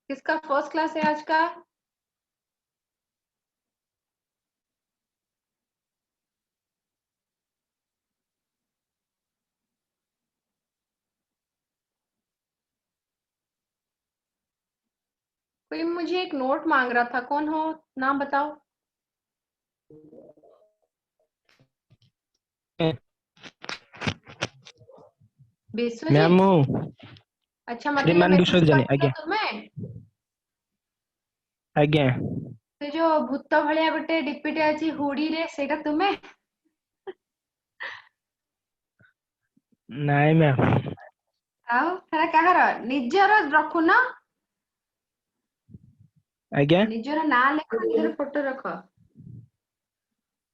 किसका first class है आज का? कोई मुझे एक नोट मांग रहा था, कौन हो? नाम बताओ। मैम विश्वजीत। ମୁଁ अच्छा, मते ये श्रीमान मेसेज ବିଶ୍ୱଜିତ ଜାନି କରିଥିଲ ଆଜ୍ଞା ତୁମେ? ଆଜ୍ଞା ସେ ଯୋଉ ଭୂତ ଭଳିଆ ଗୋଟେ ଡିପିଟେ ଅଛି ହୁଡିରେ, ସେଇଟା ତୁମେ? ନାଇଁ ମ୍ୟାମ୍ ଆଉ ସେଟା କାହାର? ନିଜର ରଖୁନ? ଆଜ୍ଞା ନିଜର ନାଁ ଲେଖ, ନିଜର ଫଟୋ ରଖ।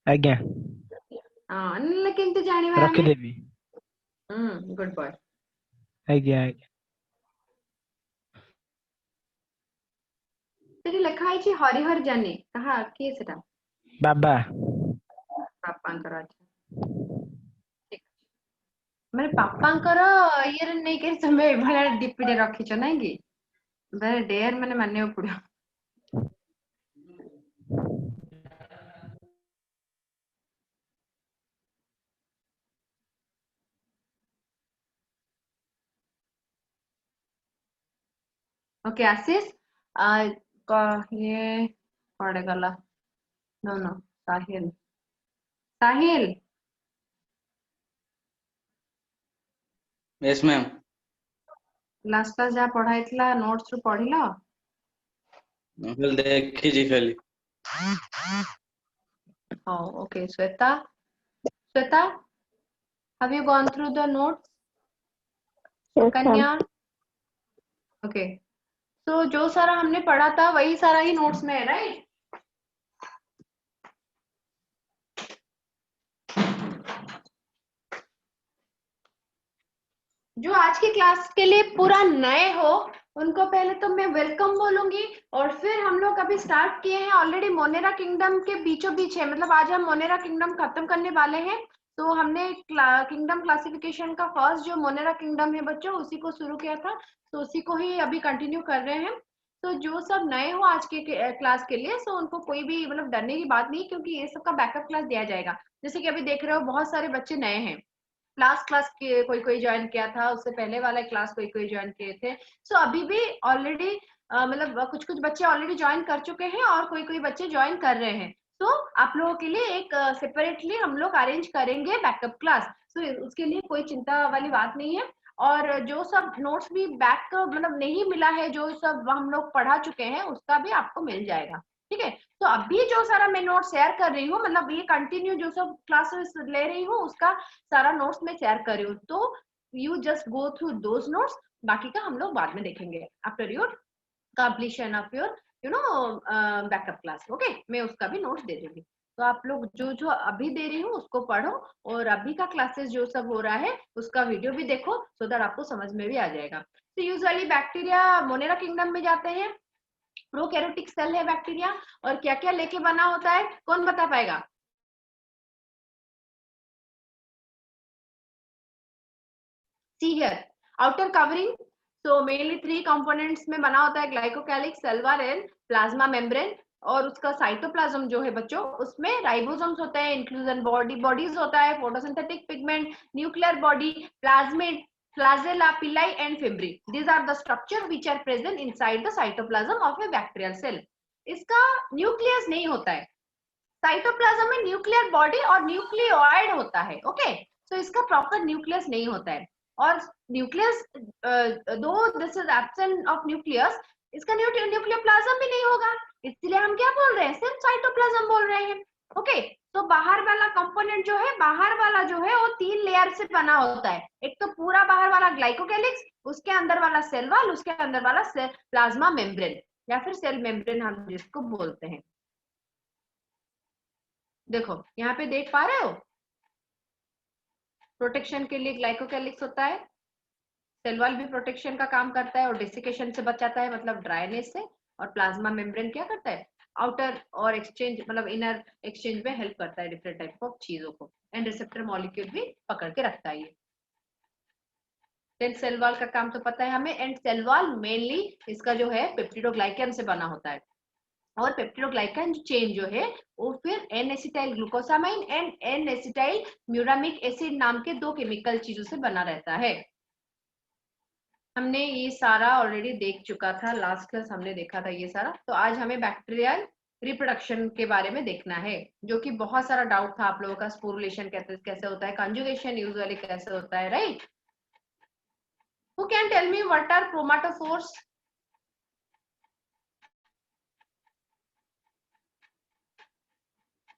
ଆଜ୍ଞା ହଁ, ନହେଲେ କେମିତି ଜାଣିବା ଆମେ? ରଖିଦେବି ଗୁଡ୍ ବୟ। ଆଜ୍ଞା ଆଜ୍ଞା ସେଠି ଲେଖା ହେଇଛି ହରିହର ଜାନି, କାହା କିଏ ସେଟା? ବାବା ବାପାଙ୍କର। ଅଛି ଠିକ ଅଛି। ମାନେ ପାପାଙ୍କର ଇଏରେ ନେଇକି ତମେ ଏଭଳିଆ ଡିପିଟେ ରଖିଛ ନାଇଁ କି? ଡେୟାର ମାନେ ମାନିବାକୁ ପଡିବ। ओके आशीष, ये पड़े गला। नो नो, साहिल। साहिल, यस मैम। लास्ट क्लास जहाँ पढ़ाई थिला नोट्स रू पढ़िल? देखी खाली। Oh, okay. Sweta, Sweta, have you gone through the notes? Yes, ma'am. कन्या, ओके। तो जो सारा हमने पढ़ा था वही सारा ही नोट्स में है, राइट? जो आज की क्लास के लिए पूरा नए हो उनको पहले तो मैं वेलकम बोलूंगी, और फिर हम लोग अभी स्टार्ट किए हैं ऑलरेडी। मोनेरा किंगडम के बीचों बीच है, मतलब आज हम मोनेरा किंगडम खत्म करने वाले हैं। तो हमने किंगडम क्लासिफिकेशन का फर्स्ट जो मोनेरा किंगडम है बच्चों, उसी को शुरू किया था, तो उसी को ही अभी कंटिन्यू कर रहे हैं। तो जो सब नए हो आज के क्लास के लिए, तो उनको कोई भी मतलब डरने की बात नहीं, क्योंकि ये सबका बैकअप क्लास दिया जाएगा। जैसे कि अभी देख रहे हो बहुत सारे बच्चे नए हैं। लास्ट क्लास के कोई कोई ज्वाइन किया था, उससे पहले वाला क्लास कोई कोई ज्वाइन किए थे। सो अभी भी ऑलरेडी मतलब कुछ कुछ बच्चे ऑलरेडी ज्वाइन कर चुके हैं और कोई कोई बच्चे ज्वाइन कर रहे हैं। तो आप लोगों के लिए एक सेपरेटली हम लोग अरेंज करेंगे बैकअप क्लास। तो उसके लिए कोई चिंता वाली बात नहीं है। और जो सब नोट्स भी बैक मतलब नहीं मिला है, जो सब हम लोग पढ़ा चुके हैं, उसका भी आपको मिल जाएगा। ठीक है? तो अभी जो सारा मैं नोट शेयर कर रही हूँ, मतलब ये कंटिन्यू जो सब क्लासेस ले रही हूँ उसका सारा नोट्स में शेयर कर रही हूँ। तो you just go through those notes, बाकी का हम लोग बाद में देखेंगे after your completion of your backup class. Okay, मैं उसका भी नोट्स दे दूंगी। तो आप लोग जो जो अभी दे रही हूँ उसको पढ़ो, और अभी का क्लासेस जो सब हो रहा है उसका वीडियो भी देखो, सो दैट आपको समझ में भी आ जाएगा। तो यूजुअली बैक्टीरिया मोनेरा किंगडम में जाते हैं। प्रोकैरियोटिक सेल है बैक्टीरिया, और क्या क्या लेके बना होता है, कौन बता पाएगा? See here, outer covering, so mainly three components में बना होता है, glycocalyx, cell wall and plasma membrane. और उसका साइटोप्लाज्म जो है बच्चों, उसमें राइबोसोम्स होते हैं, इंक्लूजन बॉडीज होता है, photosynthetic pigment, nuclear body, plasmid, flagella, पिलाई and फिब्री। These are the structure which are present inside the cytoplasm of a bacterial cell. इसका न्यूक्लियस नहीं होता है। साइटोप्लाज्म में न्यूक्लियर बॉडी और न्यूक्लियोइड होता है। ओके, तो इसका प्रॉपर न्यूक्लियस नहीं होता है। और न्यूक्लियस दो this is absent of nucleus, इसका न्यूक्लियोप्लाज्म भी नहीं होगा। इसलिए हम क्या बोल रहे हैं, सिर्फ साइटोप्लाज्म बोल रहे हैं। ओके, तो बाहर वाला कंपोनेंट जो है, बाहर वाला जो है वो तीन लेयर से बना होता है। एक तो पूरा बाहर वाला ग्लाइकोकैलिक्स, उसके अंदर वाला सेल वॉल, उसके अंदर वाला प्लाज्मा मेम्ब्रेन या फिर सेल मेम्ब्रेन हम जिसको बोलते हैं। देखो यहाँ पे देख पा रहे हो, प्रोटेक्शन के लिए ग्लाइकोकैलिक्स होता है, सेल वॉल भी प्रोटेक्शन का काम करता है और डिसिकेशन से बचाता है, मतलब ड्राइनेस से। और प्लाज्मा मेम्ब्रेन क्या करता है, आउटर और एक्सचेंज मतलब इनर एक्सचेंज में हेल्प करता है डिफरेंट टाइप ऑफ चीजों को, एंड रिसेप्टर मॉलिक्यूल भी पकड़ के रखता है ये। देन सेल वॉल का काम तो पता है हमें, एंड सेल वॉल मेनली इसका जो है पेप्टिडोग्लाइकन से बना होता है, और पेप्टिडोग्लाइकन चेन जो है वो फिर N acetyl glucosamine and N acetyl muramic acid नाम के दो केमिकल चीजों से बना रहता है। हमने ये सारा ऑलरेडी देख चुका था, लास्ट क्लास हमने देखा था ये सारा। तो आज हमें बैक्टीरियल रिप्रोडक्शन के बारे में देखना है, जो कि बहुत सारा डाउट था आप लोगों का, स्पोरुलेशन कैसे होता है, कंजुगेशन यूजुअली कैसे होता है, right? Who can tell me what are chromatophores?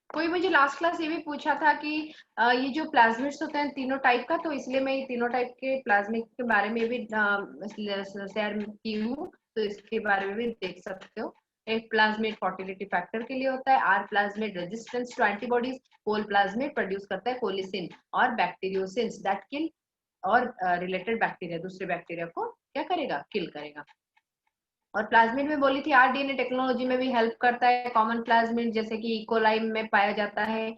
कोई मुझे लास्ट क्लास ये भी पूछा था कि ये जो प्लाज्मिड्स होते हैं तीनों टाइप का, तो इसलिए मैं ये तीनों टाइप के प्लाज्मिड के बारे में भी शेयर की हूँ, तो इसके बारे में भी देख सकते हो। एक प्लाज्मिड फर्टिलिटी फैक्टर के लिए होता है, R plasmid resistance to antibodies, col plasmid produce करता है कोलिसिन और बैक्टीरियोसिन्स दैट किल और रिलेटेड बैक्टीरिया, दूसरे बैक्टीरिया को क्या करेगा, किल करेगा। और प्लाज्मिड में बोली थी आरडीएनए टेक्नोलॉजी में भी हेल्प करता है, कॉमन प्लाज्मिड जैसे कि इकोलाई में पाया जाता है,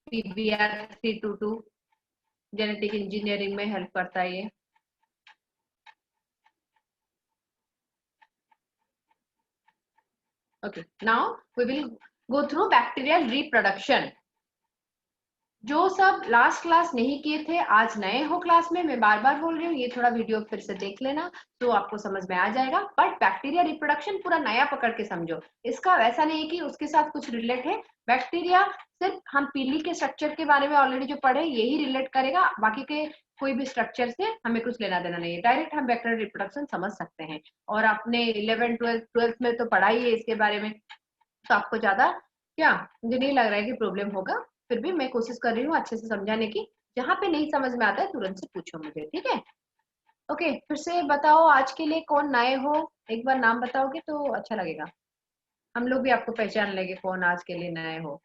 PBr322 जेनेटिक इंजीनियरिंग में हेल्प करता है ये। Okay, now we will go through bacterial reproduction. जो सब लास्ट क्लास नहीं किए थे, आज नए हो क्लास में, मैं बार बार बोल रही हूँ, ये थोड़ा वीडियो फिर से देख लेना तो आपको समझ में आ जाएगा। बट बैक्टीरिया रिप्रोडक्शन पूरा नया पकड़ के समझो, इसका वैसा नहीं है कि उसके साथ कुछ रिलेट है। बैक्टीरिया सिर्फ हम पीली के स्ट्रक्चर के बारे में ऑलरेडी जो पढ़े यही रिलेट करेगा, बाकी के कोई भी स्ट्रक्चर से हमें कुछ लेना देना नहीं है। डायरेक्ट हम बैक्टीरिया रिप्रोडक्शन समझ सकते हैं, और आपने 11th 12th में तो पढ़ा ही है इसके बारे में, तो आपको ज्यादा क्या मुझे नहीं लग रहा है कि प्रॉब्लम होगा। फिर भी मैं कोशिश कर रही हूँ अच्छे से समझाने की, जहाँ पे नहीं समझ में आता है तुरंत से पूछो मुझे, ठीक है? ओके, फिर से बताओ आज के लिए कौन नए हो, एक बार नाम बताओगे तो अच्छा लगेगा, हम लोग भी आपको पहचान लेंगे कौन आज के लिए नए हो।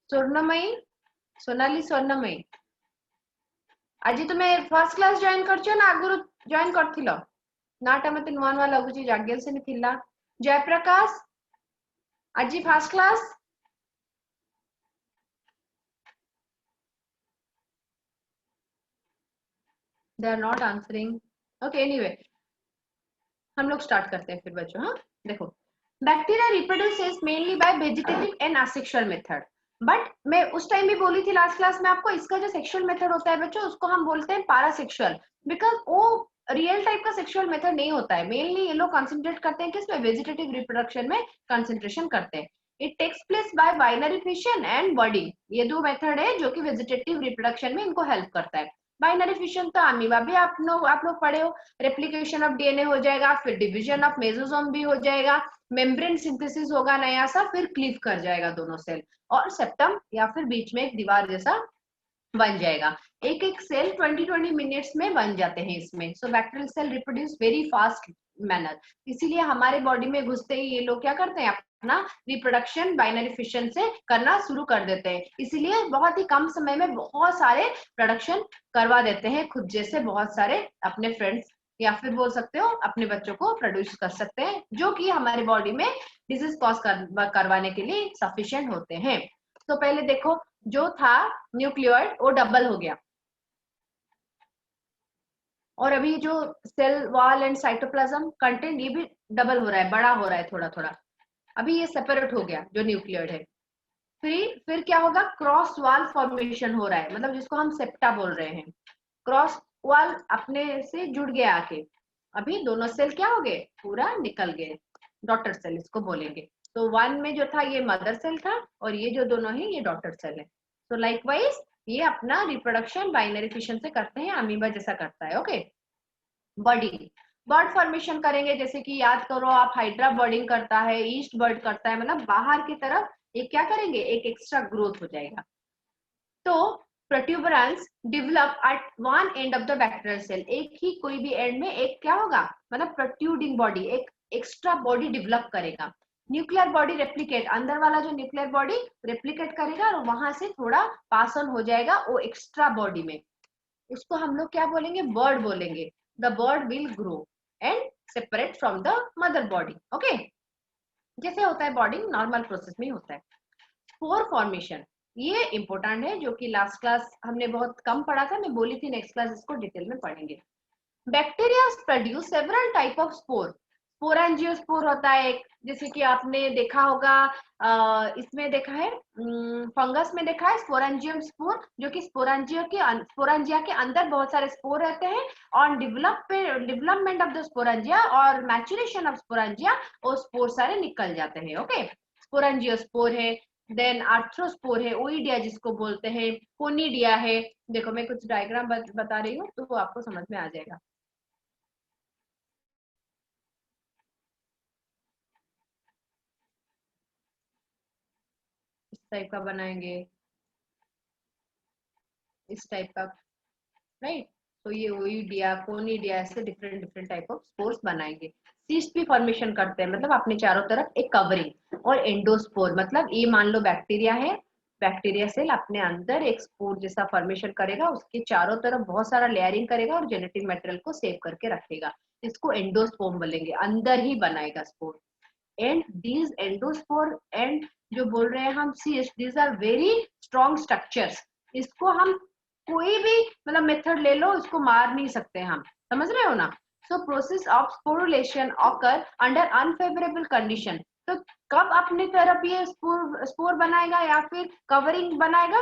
स्वर्णमयी, सोनाली स्वर्णमयी, आज तुम्हें फर्स्ट क्लास जॉइन करछो ना आगुरु जॉइन करथिलो नाटा मते नुआ नुआ लगुची जाग्यल से थिला। जयप्रकाश आज first class, they are not answering. Okay, anyway हम लोग स्टार्ट करते हैं फिर बच्चों। हाँ देखो, bacteria reproduces mainly by vegetative and asexual method. But मैं उस टाइम भी बोली थी लास्ट क्लास में आपको, इसका जो सेक्सुअल मेथड होता है बच्चों उसको हम बोलते हैं पैरासेक्सुअल, बिकॉज वो रियल टाइप का सेक्सुअल मेथड नहीं होता है। मेनली ये लोग कंसंट्रेट करते हैं किसमें, वेजिटेटिव रिप्रोडक्शन में कंसंट्रेशन करते हैं। It takes place by binary fission and budding, ये दो मेथड है जो कि वेजिटेटिव रिप्रोडक्शन में इनको हेल्प करता है। बाइनरी फिशन तो अमीबा भी आप लोग पढ़े हो, रेप्लिकेशन ऑफ डीएनए हो जाएगा, फिर डिवीजन ऑफ मेसोसोम भी हो जाएगा, मेम्ब्रेन सिंथेसिस होगा नया सा, फिर क्लीव कर जाएगा दोनों सेल, और सेप्टम या फिर बीच में एक दीवार जैसा बन जाएगा। एक एक सेल 20-20 मिनट्स में बन जाते हैं इसमें। So bacterial cell reproduce very fast manner, इसीलिए हमारे बॉडी में घुसते ही ये लोग क्या करते हैं, अपना रिप्रोडक्शन बाइनरी फिशन से करना शुरू कर देते हैं। इसीलिए बहुत ही कम समय में बहुत सारे प्रोडक्शन करवा देते हैं, खुद जैसे बहुत सारे अपने फ्रेंड्स या फिर बोल सकते हो अपने बच्चों को प्रोड्यूस कर सकते हैं, जो कि हमारे बॉडी में डिजीज कॉज करवाने के लिए सफिशिएंट होते हैं। तो पहले देखो, जो था न्यूक्लियोइड वो डबल हो गया, और अभी जो cell wall and cytoplasm content ये भी डबल हो रहा है, बड़ा हो रहा है थोड़ा थोड़ा। अभी ये सेपरेट हो गया जो न्यूक्लियोइड है। फिर क्या होगा, क्रॉस वॉल फॉर्मेशन हो रहा है, मतलब जिसको हम सेप्टा बोल रहे हैं। क्रॉस वॉल अपने से जुड़ गया आके, अभी दोनों सेल क्या हो गए, पूरा निकल गए, डॉटर सेल इसको बोलेंगे। तो वन में जो था ये मदर सेल था, और ये जो दोनों है ये डॉटर सेल है। तो लाइकवाइज ये अपना रिप्रोडक्शन बाइनरी फिशन से करते हैं, अमीबा जैसा करता है। ओके, बर्डिंग, बर्ड फॉर्मेशन करेंगे, जैसे कि याद करो आप, हाइड्रा बर्डिंग करता है, ईस्ट बर्ड करता है, मतलब बाहर की तरफ एक क्या करेंगे, एक एक्स्ट्रा ग्रोथ हो जाएगा। तो protuberance develop at one end of the bacterial cell, एक ही कोई भी एंड में एक क्या होगा, मतलब प्रोट्यूडिंग बॉडी, एक एक्स्ट्रा बॉडी डेवलप करेगा। न्यूक्लियर बॉडी रेप्लिकेट, अंदर वाला जो न्यूक्लियर बॉडी रेप्लिकेट करेगा और वहां से थोड़ा पास ऑन हो जाएगा वो एक्स्ट्रा बॉडी में, उसको हम लोग क्या बोलेंगे, बर्ड बोलेंगे। The bird will grow and separate from the mother body. Okay, जैसे होता है बॉर्डिंग, नॉर्मल प्रोसेस में होता है। स्पोर फॉर्मेशन, ये इंपॉर्टेंट है, जो कि लास्ट क्लास हमने बहुत कम पढ़ा था, मैं बोली थी नेक्स्ट क्लास इसको डिटेल में पढ़ेंगे। Bacteria produce several type of spore. Sporangiospore होता है एक, जैसे कि आपने देखा होगा इसमें देखा है, फंगस में देखा है स्पोरेंजियम स्पोर, जो कि स्पोरेंजिया के अंदर बहुत सारे स्पोर रहते हैं। On development of the sporangia और मैचुरेशन ऑफ स्पोरेंजिया, वो स्पोर सारे निकल जाते हैं। ओके, स्पोरेंजियोस्पोर है, देन आर्थ्रोस्पोर है, ओइडिया जिसको बोलते हैं, कोनिडिया है। देखो मैं कुछ डायग्राम बता रही हूँ तो वो आपको समझ में आ जाएगा। इस टाइप का बनाएंगे, इस टाइप का, राइट। तो ये ओइडिया, कोनिडिया, ऐसे different different type of spores बनाएंगे। सीस्ट भी फॉर्मेशन करते हैं, मतलब अपने चारों तरफ एक कवरिंग। और एंडोस्पोर मतलब ये मान लो बैक्टीरिया है, बैक्टीरिया सेल अपने अंदर एक स्पोर जैसा फॉर्मेशन करेगा, उसके चारों तरफ बहुत सारा लेयरिंग करेगा और जेनेटिक मटेरियल को सेव करके रखेगा। इसको एंडोस्पोर्म बोलेंगे, अंदर ही बनाएगा spore. And these endospore and जो बोल रहे हैं हम cyst, these are very strong structures. इसको हम कोई भी मतलब मेथड ले लो, इसको मार नहीं सकते हम, समझ रहे हो ना। So process of sporulation occur under unfavourable condition. तो कब अपनी तरफ ये स्पोर बनाएगा या फिर कवरिंग बनाएगा,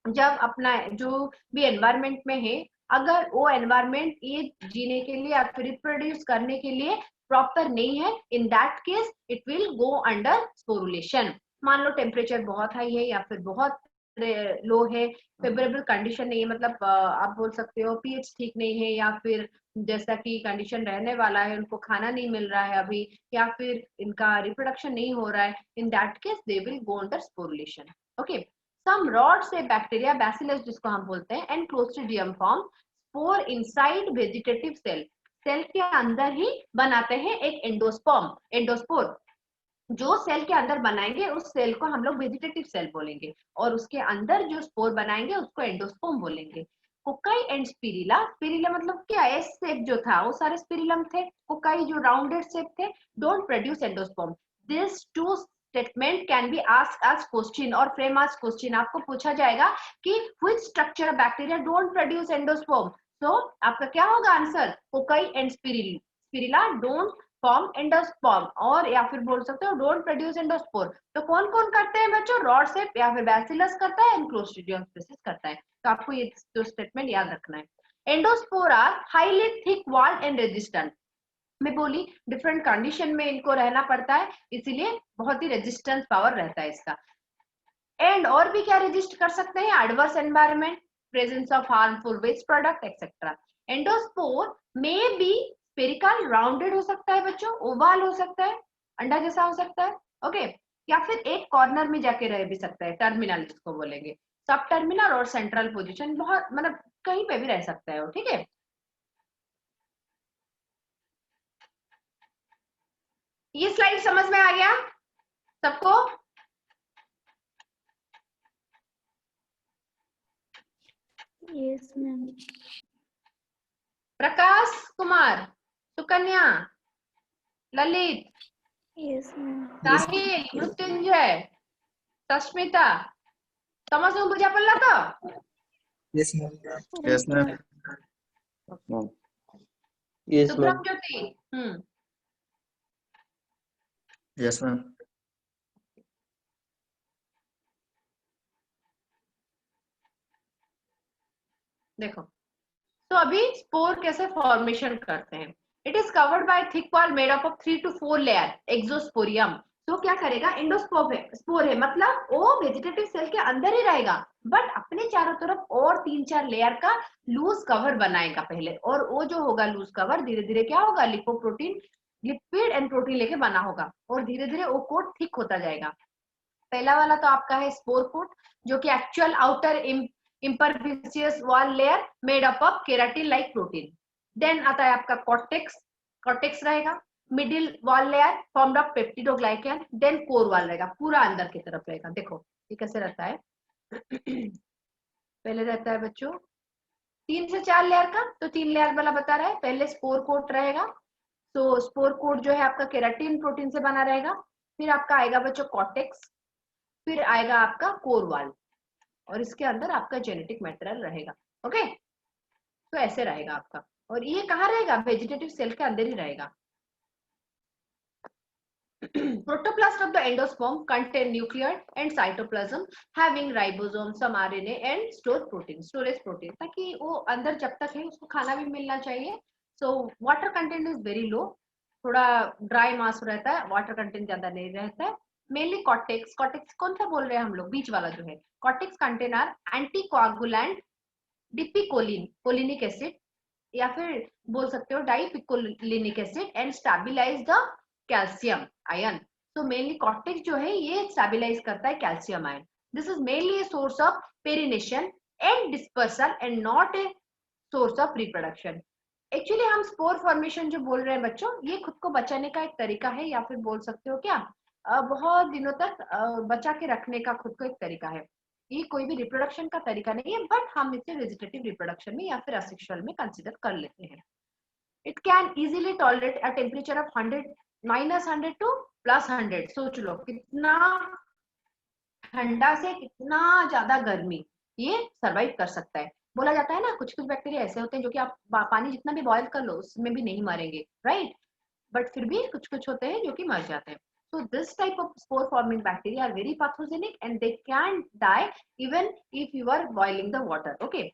जब अपना जो भी एनवायरमेंट में है, अगर वो एनवायरमेंट ये जीने के लिए या फिर रिप्रोड्यूस करने के लिए प्रॉपर नहीं है, in that case it will go under sporulation. मान लो टेम्परेचर बहुत हाई है या फिर बहुत लो है, फेवरेबल कंडीशन नहीं है, मतलब आप बोल सकते हो पीएच ठीक नहीं है, या फिर जैसा कि कंडीशन रहने वाला है, उनको खाना नहीं मिल रहा है अभी, या फिर इनका रिप्रोडक्शन नहीं हो रहा है, in that case they will go under sporulation. Okay, some rod से बैक्टीरिया बैसिलस जिसको हम बोलते हैं and clostridium form spore inside vegetative cell. Cell के अंदर ही बनाते हैं एक एंडोस्पोर। जो सेल के अंदर बनाएंगे उस सेल को हम लोग वेजिटेटिव सेल बोलेंगे, और उसके अंदर जो स्पोर बनाएंगे उसको एंडोस्पोर्म बोलेंगे। कोकाई एंड स्पिरिला, स्पिरिला मतलब क्या, एस शेप जो था वो सारे स्पिरिलम थे, कोकाई जो राउंडेड शेप थे, don't produce endospore. This two statement can be asked as question और फ्रेम एज क्वेश्चन। आपको पूछा जाएगा कि which structure of bacteria don't produce endospore, तो आपका क्या होगा answer, cocci and spirilla don't form endosperm, और या फिर बोल सकते हो डोंट प्रोड्यूस एंडोस्पोर। तो कौन कौन करते हैं बच्चों, रॉड शेप या फिर बैसिलस करता है एंड क्लोस्ट्रिडियम स्पीसीज करता है। तो आपको ये दो स्टेटमेंट याद रखना है। Endospore are highly thick walled and resistant. मैं बोली डिफरेंट कंडीशन में इनको रहना पड़ता है, इसीलिए बहुत ही रेजिस्टेंस पावर रहता है इसका। एंड और भी क्या रेजिस्ट कर सकते हैं, adverse environment, presence of harmful waste product etcetera. Endospore में बी स्पेरिकल राउंडेड हो सकता है बच्चों, ओवल हो सकता है, अंडा जैसा हो सकता है, ओके, या फिर एक कॉर्नर में जाके रह भी सकता है, टर्मिनल जिसको बोलेंगे, सब टर्मिनल और सेंट्रल पोजीशन, बहुत मतलब कहीं पे भी रह सकता है वो, ठीक है। ये स्लाइड समझ में आ गया सबको? Yes ma'am. Prakash Kumar, Sukanya, Lalit, yes ma'am. Sahil, Mrityunjay, Sasmita, समझ में बुझा पड़ला तो? Yes ma'am. Yes ma'am. Yes सुब्रम मैम। Jyoti, yes ma'am. देखो, तो अभी स्पोर कैसे फॉर्मेशन करते हैं। It is covered by thick wall made up of 3 to 4 layer exosporium. तो क्या करेगा, स्पोर है मतलब वो वेजिटेटिव सेल के अंदर ही रहेगा, बट अपने चारों तरफ और 3-4 लेयर का लूज कवर बनाएगा पहले, और वो जो होगा लूज कवर धीरे धीरे क्या होगा, लिपोप्रोटीन, लिपिड एंड प्रोटीन लेके बना होगा, और धीरे धीरे वो कोट थिक होता जाएगा। पहला वाला तो आपका है स्पोर कोट, जो कि actual outer impervicious wall layer made up of keratin like protein. Then आता है आपका cortex रहेगा, middle wall layer formed of peptidoglycan, then core wall रहेगा, पूरा अंदर की तरफ रहेगा। देखो ये कैसे रहता है पहले रहता है बच्चों 3 से 4 लेयर का, तो 3 लेयर वाला बता रहा है। पहले स्पोर कोट रहेगा, तो स्पोर कोट जो है आपका केराटिन प्रोटीन से बना रहेगा। फिर आपका आएगा बच्चों कॉर्टेक्स, फिर आएगा आपका कोर वाल, और इसके अंदर आपका जेनेटिक मटेरियल रहेगा। ओके, तो ऐसे रहेगा आपका। और ये कहाँ रहेगा? वेजिटेटिव सेल के अंदर ही रहेगा। Protoplast of the endosperm contain nuclear and cytoplasm having ribosome, some RNA and store protein, storage protein, ताकि वो अंदर जब तक है उसको खाना भी मिलना चाहिए। So water content is very low, थोड़ा ड्राई मास रहता है, वाटर कंटेंट ज्यादा नहीं रहता है। मेनली कॉर्टेक्स, कॉर्टेक्स कौन सा बोल रहे हैं हम लोग? बीच वाला जो है cortex contain are anticoagulant, dipicolin, colinic acid, या फिर बोल सकते हो dipicolinic acid and stabilise the calcium ion. तो मेनली कॉर्टेक्स जो है ये स्टेबलाइज करता है calcium ion. This is mainly a source of perennation and dispersal and not a source of reproduction. Actually हम स्पोर फॉर्मेशन जो बोल रहे हैं बच्चों, ये खुद को बचाने का एक तरीका है, या फिर बोल सकते हो क्या बहुत दिनों तक बचा के रखने का खुद को एक तरीका है। ये कोई भी रिप्रोडक्शन का तरीका नहीं है, बट हम इसे वेजिटेटिव रिप्रोडक्शन में या फिर असेक्सुअल में कंसिडर कर लेते हैं। It can easily tolerate a temperature of 100 -100 to +100। सोच लो कितना ठंडा से कितना ज्यादा गर्मी ये सरवाइव कर सकता है। बोला जाता है ना कुछ कुछ बैक्टीरिया ऐसे होते हैं जो कि आप पानी जितना भी बॉयल कर लो उसमें भी नहीं मरेंगे, राइट? बट फिर भी कुछ कुछ होते हैं जो कि मर जाते हैं। So this type of spore forming bacteria are very pathogenic and they can die even if you are boiling the water. Okay.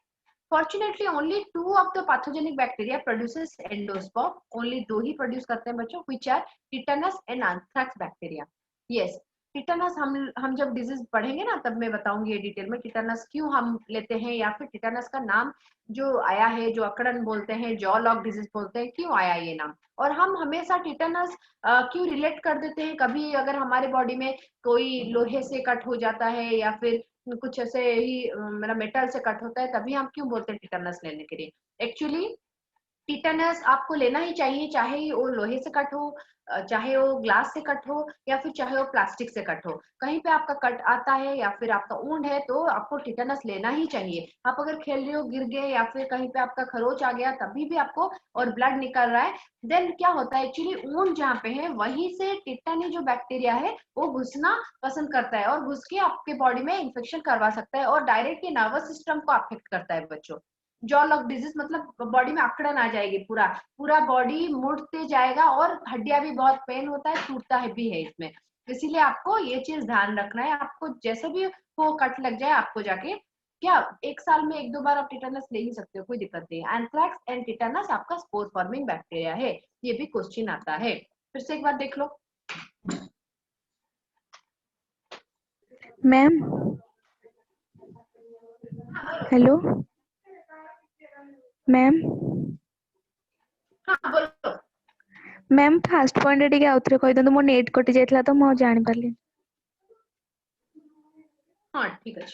Fortunately, only 2 of the pathogenic bacteria produces endosperm. Only 2 he produce करते हैं बच्चों, which are tetanus and anthrax bacteria. Yes, tetanus हम जब disease पढ़ेंगे ना तब मैं बताऊंगी ये डिटेल में टिटानस क्यों हम लेते हैं, या फिर टिटानस का नाम जो आया है, जो अकड़न बोलते हैं, जॉ लॉक डिजीज बोलते हैं, क्यों आया ये नाम। और हम हमेशा टिटानस क्यों रिलेट कर देते हैं, कभी अगर हमारे बॉडी में कोई लोहे से कट हो जाता है या फिर कुछ ऐसे ही मतलब मेटल से कट होता है, तभी हम क्यों बोलते हैं टिटानस लेने के लिए। एक्चुअली टिटेनस आपको लेना ही चाहिए, चाहे वो लोहे से कट हो, चाहे वो ग्लास से कट हो, या फिर चाहे वो प्लास्टिक से कट हो। कहीं पे आपका कट आता है या फिर आपका वुंड है तो आपको टिटेनस लेना ही चाहिए। आप अगर खेल रहे हो गिर गए या फिर कहीं पे आपका खरोच आ गया तभी भी आपको, और ब्लड निकल रहा है, देन क्या होता है एक्चुअली वुंड जहाँ पे है वहीं से टिटेनी जो बैक्टीरिया है वो घुसना पसंद करता है और घुस के आपके बॉडी में इंफेक्शन करवा सकता है और डायरेक्टली नर्वस सिस्टम को अफेक्ट करता है बच्चों। जॉ लॉक डिजीज मतलब बॉडी में अकड़न आ जाएगी, पूरा पूरा बॉडी मुड़ते जाएगा और हड्डियां भी बहुत पेन होता है, टूटता है भी है इसमें। इसीलिए आपको ये चीज ध्यान रखना है, आपको जैसे भी हो कट लग जाए आपको जाके क्या 1 साल में 1-2 बार आप टिटेनस ले ही सकते हो, कोई दिक्कत नहीं। एंथ्रैक्स एंड टिटेनस आपका स्पोर फॉर्मिंग बैक्टीरिया है, ये भी क्वेश्चन आता है। फिर से एक बार देख लो मैम। Hello ma'am. हाँ बोलो। मैम फास्ट पॉइंट टिके आउथरे कहि दंतु, मो नेट कटि जाइतला तो मो जानि पारली। हाँ ठीक है।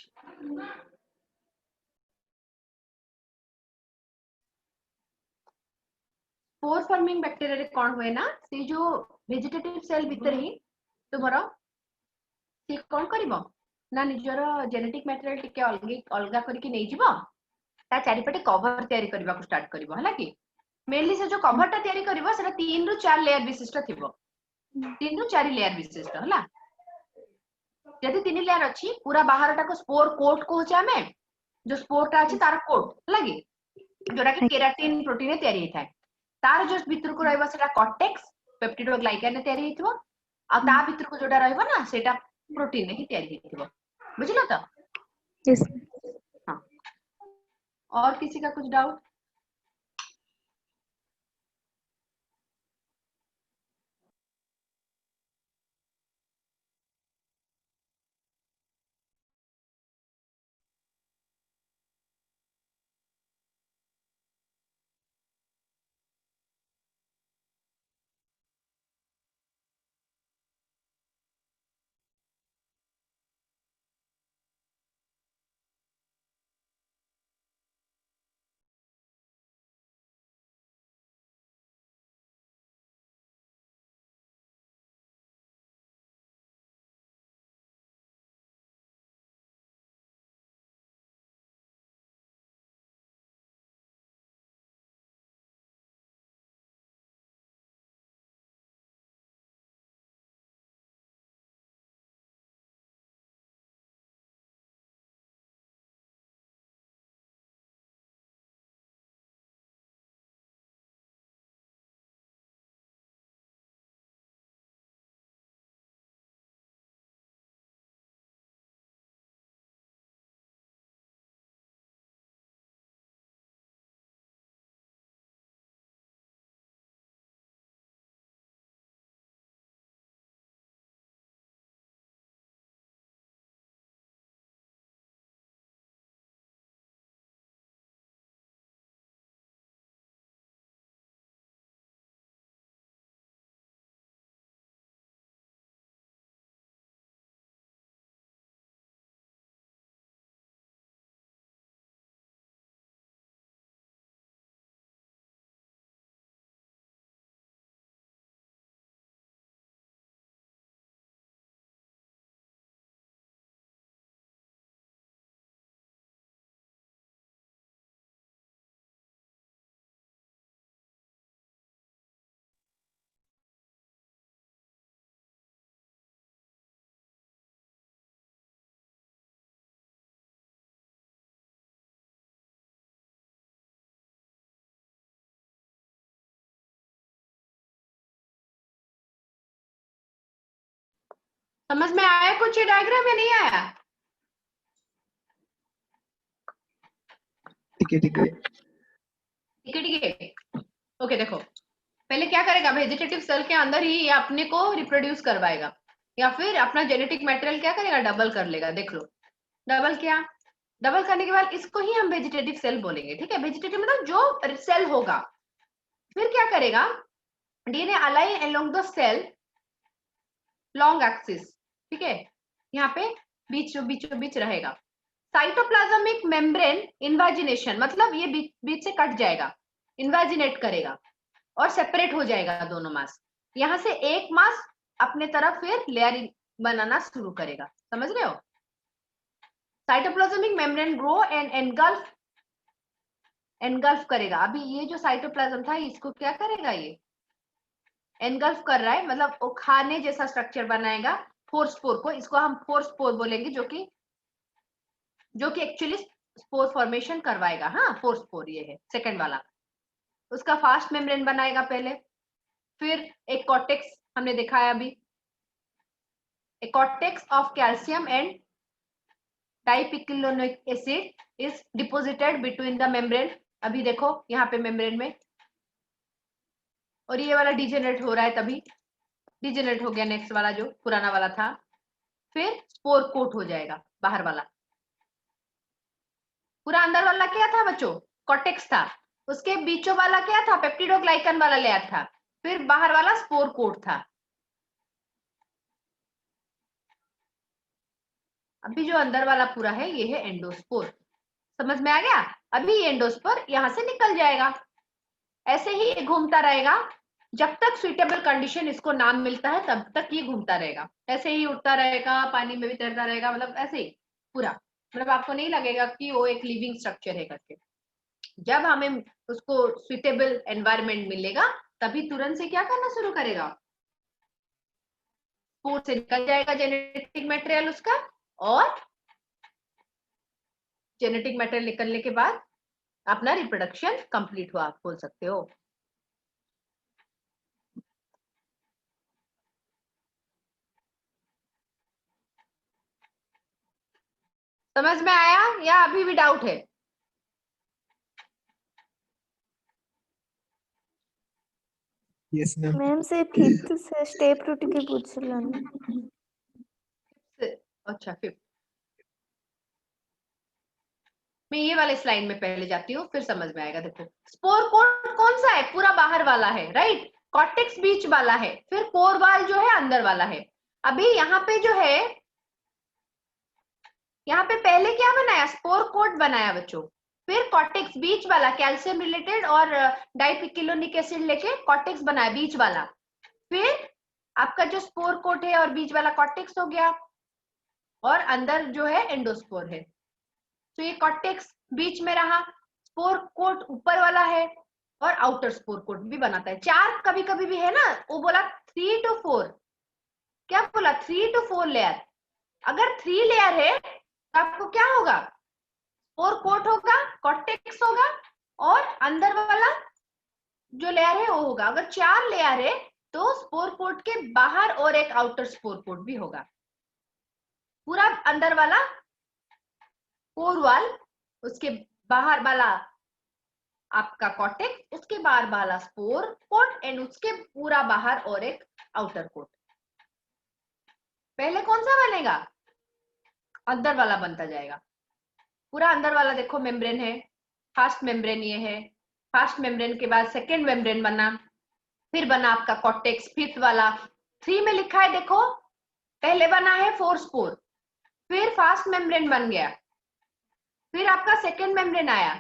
स्पोर फॉर्मिंग बैक्टीरिया कौन हुए ना, से जो वेजिटेटिव सेल भीतर ही तुमरा से कौन करिवो ना निजर जेनेटिक मटेरियल टिके अलगा करके नहीं जीवो, ता चारिपटे कवर तयारी करबा को स्टार्ट करिवो हला कि। मेनली से जो कवर ता तयारी करिवो सेटा 3 रु 4 लेयर विशिष्ट थिवो, 3 रु 4 लेयर विशिष्ट हला। यदि 3 लेयर अछि पूरा बाहरटा को स्पोर कोट को होचे, हमें जो स्पोर टा अछि तार कोट हला कि जोरा कि केराटिन प्रोटीन तयारी हिथाय। तार जो भीतर को रहबा सेटा कॉर्टेक्स पेप्टिडोग्लाइकन तयारी हिथवो, आ ता भीतर को जोटा रहबा ना सेटा प्रोटीन ही तयारी हिथवो, बुझलो तो? यस। हाँ, और किसी का कुछ डाउट? समझ में आया कुछ ये डायग्राम या नहीं आया? ठीक है ठीक है। ठीक है ठीक है। ओके देखो, पहले क्या करेगा, वेजिटेटिव सेल के अंदर ही ये अपने को रिप्रोड्यूस करवाएगा, या फिर अपना जेनेटिक मटेरियल क्या करेगा, डबल कर लेगा। देख लो, डबल किया, डबल करने के बाद इसको ही हम वेजिटेटिव सेल बोलेंगे। ठीक है, वेजिटेटिव मतलब जो सेल होगा। फिर क्या करेगा, DNA align along the cell long axis. ठीक है, यहाँ पे बीचों बीच रहेगा। साइटोप्लाज्मिक मेम्ब्रेन इन्वाजिनेशन, मतलब ये बीच से कट जाएगा, इन्वाजिनेट करेगा और सेपरेट हो जाएगा दोनों मास। यहाँ से एक मास अपने तरफ फिर लेयर बनाना शुरू करेगा। समझ रहे हो? Cytoplasmic membrane grow and engulf करेगा। अभी ये जो साइटोप्लाज्म था इसको क्या करेगा, ये एनगल्फ कर रहा है, मतलब वो खाने जैसा स्ट्रक्चर बनाएगा फोर स्पोर को। इसको हम फोर स्पोर बोलेंगे, जो कि एक्चुअली स्पोर फॉर्मेशन करवाएगा। हाँ, फोर स्पोर ये है सेकंड वाला। उसका फास्ट मेम्ब्रेन बनाएगा पहले, फिर एक कॉर्टेक्स हमने दिखाया अभी, a cortex of calcium and dipicolinonic acid is deposited between the membrane। अभी देखो यहाँ पे मेम्ब्रेन में, और ये वाला डिजेनरेट हो रहा है, तभी डिजेनरेट हो गया नेक्स्ट वाला जो पुराना वाला था। फिर स्पोर कोट हो जाएगा बाहर वाला। पूरा अंदर वाला क्या था बच्चों, कॉर्टेक्स था। उसके बीचों वाला क्या था, पेप्टिडोग्लाइकन वाला लेयर था। फिर बाहर वाला स्पोर कोट था। अभी जो अंदर वाला पूरा है ये है एंडोस्पोर। समझ में आ गया? अभी ये एंडोस्पोर यहाँ से निकल जाएगा, ऐसे ही ये घूमता रहेगा जब तक सुइटेबल कंडीशन इसको नाम मिलता है, तब तक ये घूमता रहेगा। ऐसे ही उड़ता रहेगा, पानी में भी तैरता रहेगा, मतलब ऐसे ही पूरा। मतलब आपको नहीं लगेगा कि वो एक लिविंग स्ट्रक्चर है करके। जब हमें उसको सुइटेबल एनवायरनमेंट मिलेगा तभी तुरंत से क्या करना शुरू करेगा, स्पोर से निकल जाएगा जेनेटिक मटेरियल उसका, और जेनेटिक मटेरियल निकलने के बाद अपना रिप्रोडक्शन कंप्लीट हुआ आप बोल सकते हो। समझ में आया या अभी भी डाउट है? Yes ma'am. मैम से फिफ्थ से स्टेप ରୁ ଟିକେ ବୁଝିଲାନି। अच्छा, फिफ्थ मैं ये वाले स्लाइड में पहले जाती हूँ, फिर समझ में आएगा। देखो, स्पोर कोट कौन सा है, पूरा बाहर वाला है, राइट। कॉर्टेक्स बीच वाला है, फिर कोर वाल जो है अंदर वाला है। अभी यहाँ पे जो है, यहाँ पे पहले क्या बनाया, स्पोर कोट बनाया बच्चों। फिर कॉर्टेक्स बीच वाला कैल्शियम रिलेटेड और डाइपिकोलिनिक एसिड लेके कॉर्टेक्स बनाया बीच वाला। फिर आपका जो स्पोर कोट है और बीच वाला कॉर्टेक्स हो गया, और अंदर जो है एंडोस्पोर है। तो ये कॉर्टेक्स बीच में रहा, स्पोर कोट ऊपर वाला है, और आउटर स्पोर कोट भी बनाता है। चार कभी कभी भी है ना, वो बोला 3 to 4, क्या बोला, 3 to 4 लेयर। अगर 3 लेयर है तो आपको क्या होगा, स्पोर कोट होगा, कॉर्टेक्स होगा, और अंदर वाला जो लेयर है वो होगा। अगर 4 लेयर है तो स्पोर कोट के बाहर और एक आउटर स्पोर कोट भी होगा। पूरा अंदर वाला कोर वाल, उसके बाहर वाला आपका कॉर्टेक्स, उसके बाहर वाला स्पोर कोट, एंड उसके पूरा बाहर और एक आउटर कोट। पहले कौन सा बनेगा, अंदर वाला बनता जाएगा। पूरा अंदर वाला देखो मेम्ब्रेन है, फास्ट मेम्ब्रेन ये है। फास्ट मेम्ब्रेन के बाद सेकेंड मेम्ब्रेन बना, फिर बना आपका कॉर्टेक्स फिफ्थ वाला। 3 में लिखा है देखो, पहले बना है 4 स्पोर, फिर फास्ट मेम्ब्रेन बन गया, फिर आपका सेकेंड मेम्ब्रेन आया,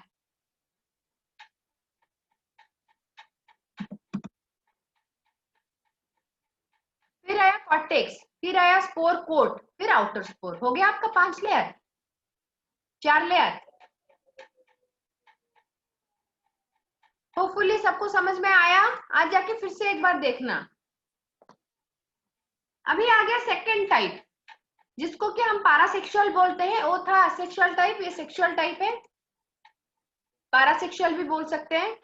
फिर आया कॉर्टेक्स, फिर आया स्पोर कोट, फिर आउटर स्पोर। हो गया आपका 5 लेयर, 4 लेयर। होपफुली सबको समझ में आया। आज जाके फिर से एक बार देखना। अभी आ गया सेकेंड टाइप, जिसको कि हम पैरासेक्सुअल बोलते हैं। वो था असेक्सुअल टाइप, ये सेक्सुअल टाइप है। पैरासेक्सुअल भी बोल सकते हैं।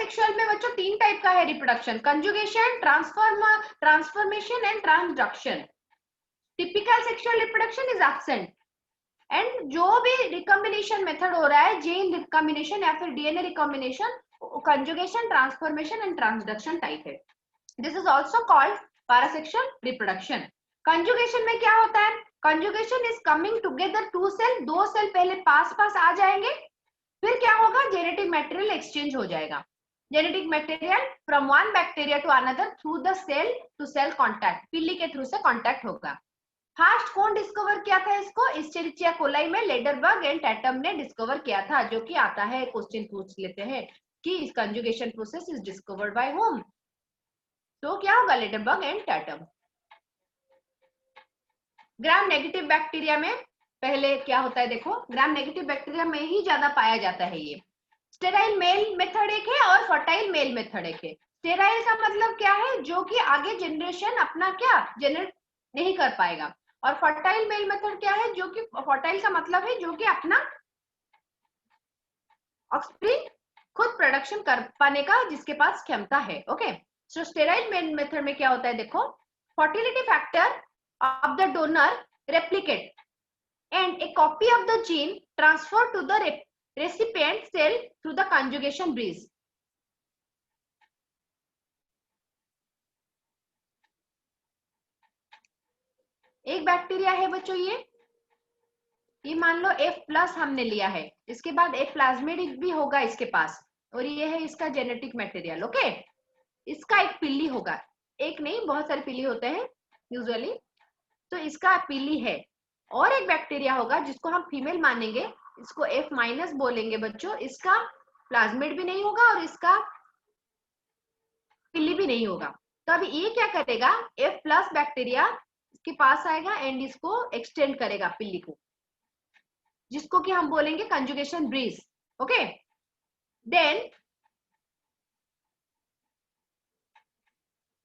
सेक्सुअल में बच्चों 3 टाइप का है reproduction, conjugation, transformation and transduction. Typical sexual reproduction is absent and जो भी रिकॉम्बिनेशन मेथड हो रहा है, जीन रिकॉम्बिनेशन या फिर DNA recombination, conjugation, transformation and transduction type है। This is also called parasexual reproduction. Conjugation में क्या होता है? Conjugation is coming together two cell, 2 cell पहले पास पास आ जाएंगे, फिर क्या होगा, जेनेटिक मटेरियल एक्सचेंज हो जाएगा। Genetic material from one bacteria to another through the cell to cell contact, pili के थ्रू से कांटेक्ट होगा। फर्स्ट कौन डिस्कवर किया था इसको? इस्चेरिचिया कोलाई में लेडरबर्ग एंड टैटम ने डिस्कवर किया था, जो कि आता है, क्वेश्चन पूछ लेते हैं कि इस conjugation process is discovered by home. तो क्या होगा? Lederberg and Tatum. Gram negative bacteria में पहले क्या होता है देखो, ग्राम नेगेटिव बैक्टीरिया में ही ज्यादा पाया जाता है ये। स्टेराइल मेल मेथड एक है और फर्टाइल मेल मेथड एक है। स्टेराइल का मतलब क्या है? जो कि आगे जनरेशन अपना क्या जनरेट नहीं कर पाएगा। और फर्टाइल मेल मेथड क्या है? जो कि फर्टाइल का मतलब है जो कि अपना ऑफस्प्रिंग खुद प्रोडक्शन कर पाने का जिसके पास क्षमता है। ओके, सो स्टेराइल मेल मेथड में क्या होता है देखो, fertility factor of the donor replicate and a copy of the gene transferred to the recipient cell through the conjugation breeze. एक बैक्टीरिया है बच्चों, ये मान लो F+ हमने लिया है, इसके बाद एक प्लाज्मिड भी होगा इसके पास, और ये है इसका जेनेटिक मटेरियल। ओके, इसका एक पिल्ली होगा, एक नहीं बहुत सारे पिल्ली होते हैं यूजुअली, तो इसका पिल्ली है। और एक बैक्टीरिया होगा जिसको हम फीमेल मानेंगे, इसको F- बोलेंगे बच्चों, इसका प्लाज्मिड भी नहीं होगा और इसका पिल्ली भी नहीं होगा। तो अभी ये क्या करेगा, F+ बैक्टीरिया इसके पास आएगा एंड इसको एक्सटेंड करेगा पिल्ली को, जिसको कि हम बोलेंगे कंजुगेशन ब्रीज। ओके, देन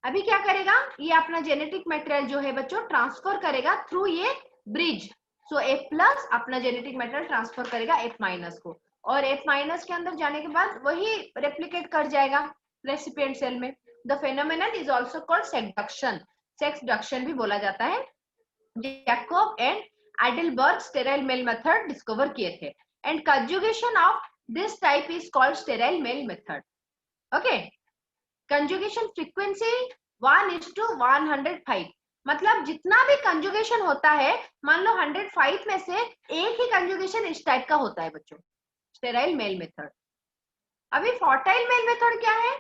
अभी क्या करेगा, ये अपना जेनेटिक मटेरियल जो है बच्चों ट्रांसफर करेगा थ्रू ये ब्रिज। सो F+ अपना जेनेटिक मटेरियल ट्रांसफर करेगा F- को, और F- के अंदर जाने के बाद वही रेप्लिकेट कर जाएगा रेसिपिएंट सेल में। The phenomenon is also called sexduction, sexduction भी बोला जाता है। Jacob and Adelberg sterile male method discover किए थे and conjugation of this type is called sterile male method. Okay, conjugation frequency 1:105, मतलब जितना भी कंजुगेशन होता है, मान लो 105 में से एक ही कंजुगेशन इस टाइप का होता है बच्चों, स्टेराइल मेल मेथड। अभी फर्टाइल मेल मेथड क्या है?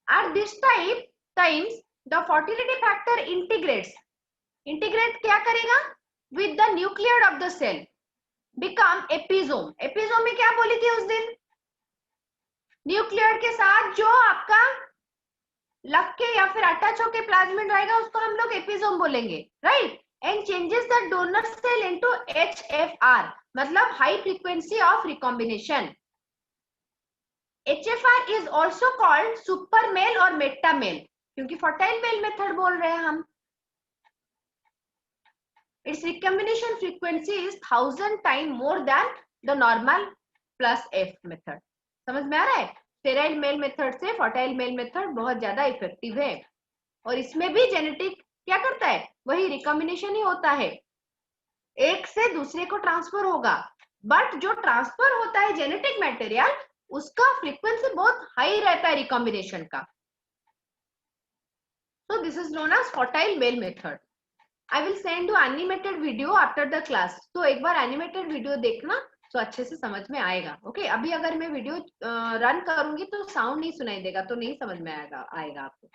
At this times the fertility factor integrate क्या करेगा with the nuclear of the cell, become episome. Episome में क्या बोली थी उस दिन? न्यूक्लियर के साथ जो आपका लग के या फिर अटैच होके प्लाज्मिड रहेगा उसको हम लोग एपिसोम बोलेंगे, right? And changes the donor cell into HFR, मतलब high frequency of recombination. HFR is also called super male और मेटा मेल, क्योंकि फर्टाइल मेल मेथड बोल रहे हैं हम। Its recombination frequency is 1000 time more than the normal +F method. समझ में आ रहा है? स्टेराइल मेल मेथड से फर्टाइल मेल मेथड बहुत ज्यादा इफेक्टिव है, और इसमें भी जेनेटिक क्या करता है, वही रिकॉम्बिनेशन ही होता है, एक से दूसरे को ट्रांसफर होगा, बट जो ट्रांसफर होता है जेनेटिक मटेरियल उसका फ्रीक्वेंसी बहुत हाई रहता है रिकॉम्बिनेशन का। So this is known as fertile male method. I will send you animated video after the class, तो एक बार एनिमेटेड वीडियो देखना तो अच्छे से समझ में आएगा। ओके, अभी अगर मैं वीडियो रन करूंगी तो साउंड नहीं सुनाई देगा, तो नहीं समझ में आएगा आपको।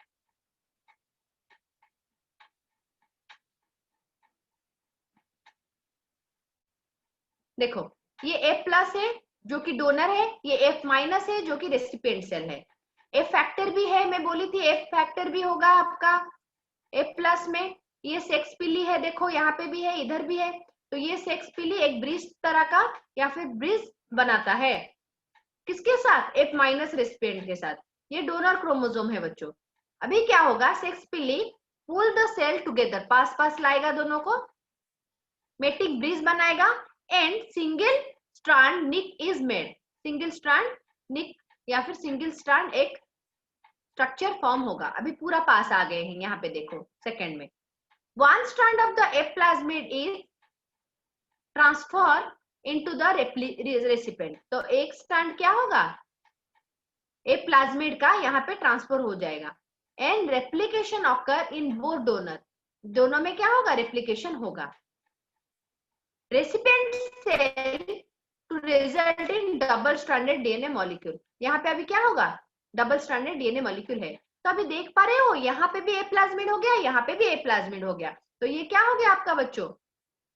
देखो, ये F+ है जो कि डोनर है, ये F- है जो कि रेसिपिएंट सेल है। F फैक्टर भी है, मैं बोली थी F फैक्टर भी होगा आपका F+ में। ये सेक्स पिली है, देखो यहाँ पे भी है, इधर भी है, तो ये सेक्स पिली एक ब्रिज तरह का या फिर ब्रिज बनाता है, किसके साथ? F- रेसिपिएंट के साथ। ये डोनर क्रोमोसोम है बच्चों। अभी क्या होगा, sex pili pull the cell together, पास पास लाएगा दोनों को, मेटिक ब्रिज बनाएगा and single strand nick is made, single strand nick या फिर सिंगल स्ट्रैंड एक स्ट्रक्चर फॉर्म होगा। अभी पूरा पास आ गए हैं, यहाँ पे देखो सेकंड में, one strand of the A plasmid is transfer into the recipient. तो एक स्ट्रैंड क्या होगा, ए प्लाज्मिड का यहाँ पे ट्रांसफर हो जाएगा। And replication occur in both donor, दोनों में क्या होगा, रेप्लिकेशन होगा। Recipient cell to result in double stranded DNA molecule. यहाँ पे अभी क्या होगा, डबल स्ट्रैंडेड डीएनए मॉलिक्यूल है। तो अभी देख पा रहे हो, यहाँ पे भी ए प्लाज्मिड हो गया, यहाँ पे भी ए प्लाज्मिड हो गया। तो ये क्या हो गया आपका बच्चों,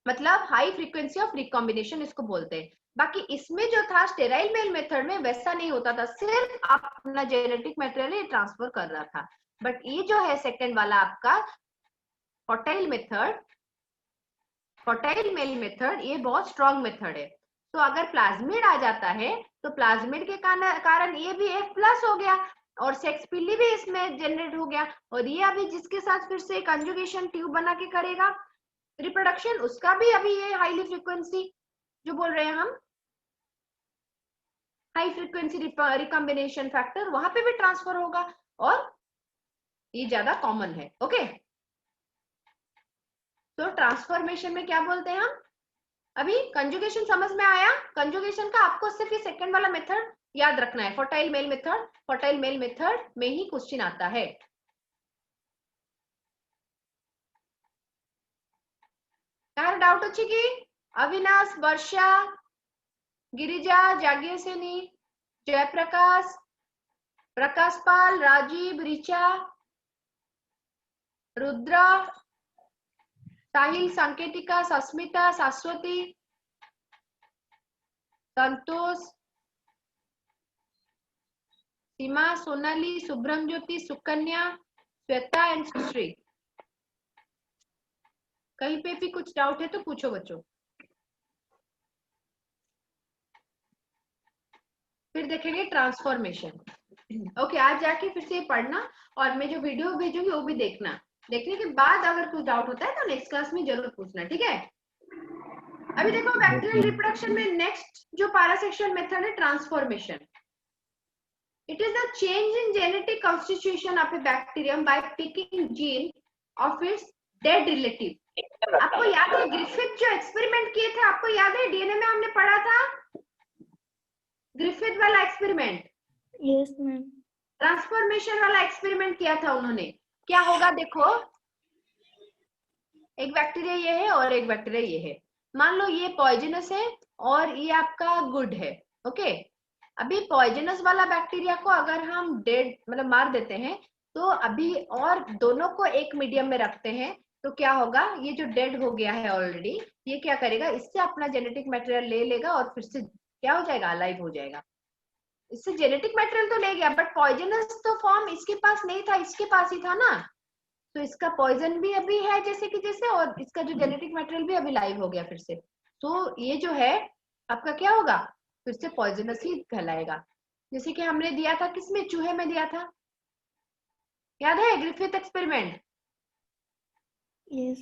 मतलब हाई फ्रीक्वेंसी ऑफ रिकॉम्बिनेशन इसको बोलते हैं। बाकी इसमें जो था स्टेराइल मेल मेथड में वैसा नहीं होता था, सिर्फ अपना जेनेटिक मटेरियल ट्रांसफर कर रहा था। बट ये जो है सेकंड वाला आपका fertile method, fertile male method, ये बहुत स्ट्रॉन्ग मेथड है। तो अगर प्लाज्मिड आ जाता है तो प्लाज्मिड के कारण ये भी F प्लस हो गया और सेक्स पिल्ली भी इसमें जनरेट हो गया। और ये अभी जिसके साथ फिर से कंजुगेशन ट्यूब बना के करेगा रिप्रोडक्शन, उसका भी अभी ये हाईली फ्रीक्वेंसी जो बोल रहे हैं हम, हाई फ्रीक्वेंसी रिकॉम्बिनेशन फैक्टर, वहां पे भी ट्रांसफर होगा और ये ज्यादा कॉमन है। ओके, तो ट्रांसफॉर्मेशन में क्या बोलते हैं हम, अभी कंजुगेशन समझ में आया। कंजुगेशन का आपको सिर्फ ये सेकंड वाला मेथड याद रखना है, fertile male method. Fertile male method में ही क्वेश्चन आता है। यार डाउट अच्छी की, अविनाश, वर्षा, गिरिजा, जाग्यसेनी, जयप्रकाश, प्रकाश पाल, राजीव, ऋचा, रुद्र, साहिल, संकेतिका, सस्मिता, शाश्वती, संतोष, सीमा, सोनाली, शुभ्रम ज्योति, सुकन्या, श्वेता एंड सुश्री। कहीं पे भी कुछ डाउट है तो पूछो बच्चों। फिर देखेंगे ट्रांसफॉर्मेशन। ओके, आज जाके फिर से पढ़ना और मैं जो वीडियो भेजूंगी वो भी देखना। देखने के बाद अगर कुछ डाउट होता है तो नेक्स्ट क्लास में जरूर पूछना, ठीक है। अभी देखो बैक्टीरियल रिप्रोडक्शन में नेक्स्ट जो पैरासेक्सुअल मेथड है transformation. It is the change in genetic constitution of a bacterium by picking gene of its dead relative. आपको याद है ग्रिफिथ जो एक्सपेरिमेंट किए थे, आपको याद है डीएनए में हमने पढ़ा था ग्रिफिथ वाला एक्सपेरिमेंट। Yes ma'am. ट्रांसफॉर्मेशन वाला एक्सपेरिमेंट किया था उन्होंने। क्या होगा देखो, एक बैक्टीरिया ये है और एक बैक्टीरिया ये है। मान लो ये पॉइजनस है और ये आपका गुड है। ओके, अभी पॉइजनस वाला बैक्टीरिया को अगर हम डेड मतलब मार देते हैं तो अभी और दोनों को एक मीडियम में रखते हैं तो क्या होगा, ये जो डेड हो गया है ऑलरेडी, ये क्या करेगा, इससे अपना जेनेटिक मटेरियल ले लेगा और फिर से क्या हो जाएगा, अलाइव हो जाएगा। इससे जेनेटिक मटेरियल तो ले गया बट पॉइजनस तो फॉर्म इसके पास नहीं था, इसके पास ही था ना। तो इसका पॉइजन भी अभी है जैसे कि जैसे, और इसका जो जेनेटिक मटेरियल भी अभी लाइव हो गया फिर से। तो ये जो है आपका क्या होगा, फिर से पॉइजनस ही कहलाएगा। जैसे कि हमने दिया था किसमें, चूहे में दिया था, याद है Griffith experiment. Yes.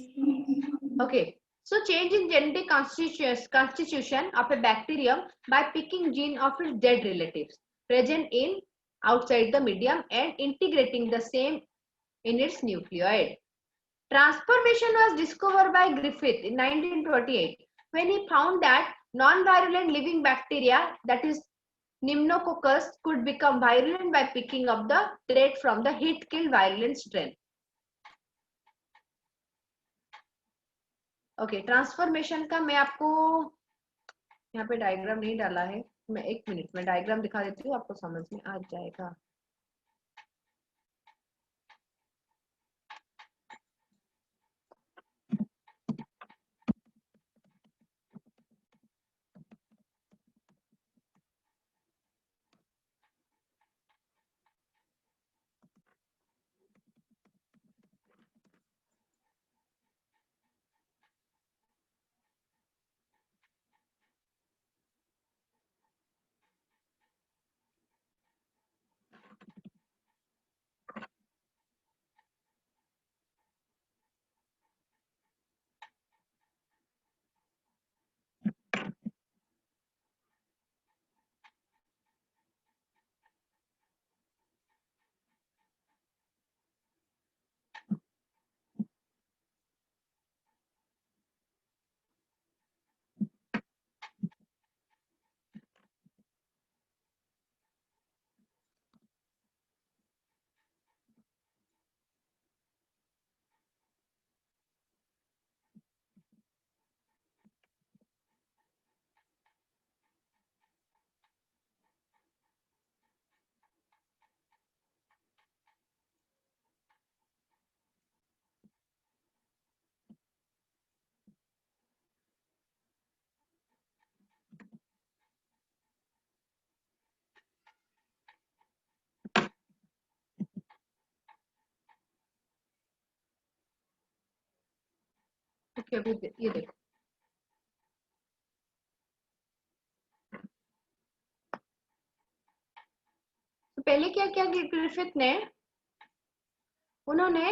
Okay, so change in genetic constitution of a bacterium by picking gene of its dead relatives present in outside the medium and integrating the same in its nucleoid. Transformation was discovered by Griffith in 1928 when he found that non-virulent living bacteria, that is Pneumococcus, could become virulent by picking up the trait from the heat-killed virulent strain. Okay, transformation का मैं आपको यहाँ पे diagram नहीं डाला है, मैं एक मिनट में डायग्राम दिखा देती हूँ, आपको समझ में आ जाएगा। कि अभी ये देखो, तो पहले क्या किया ग्रिफिथ ने, उन्होंने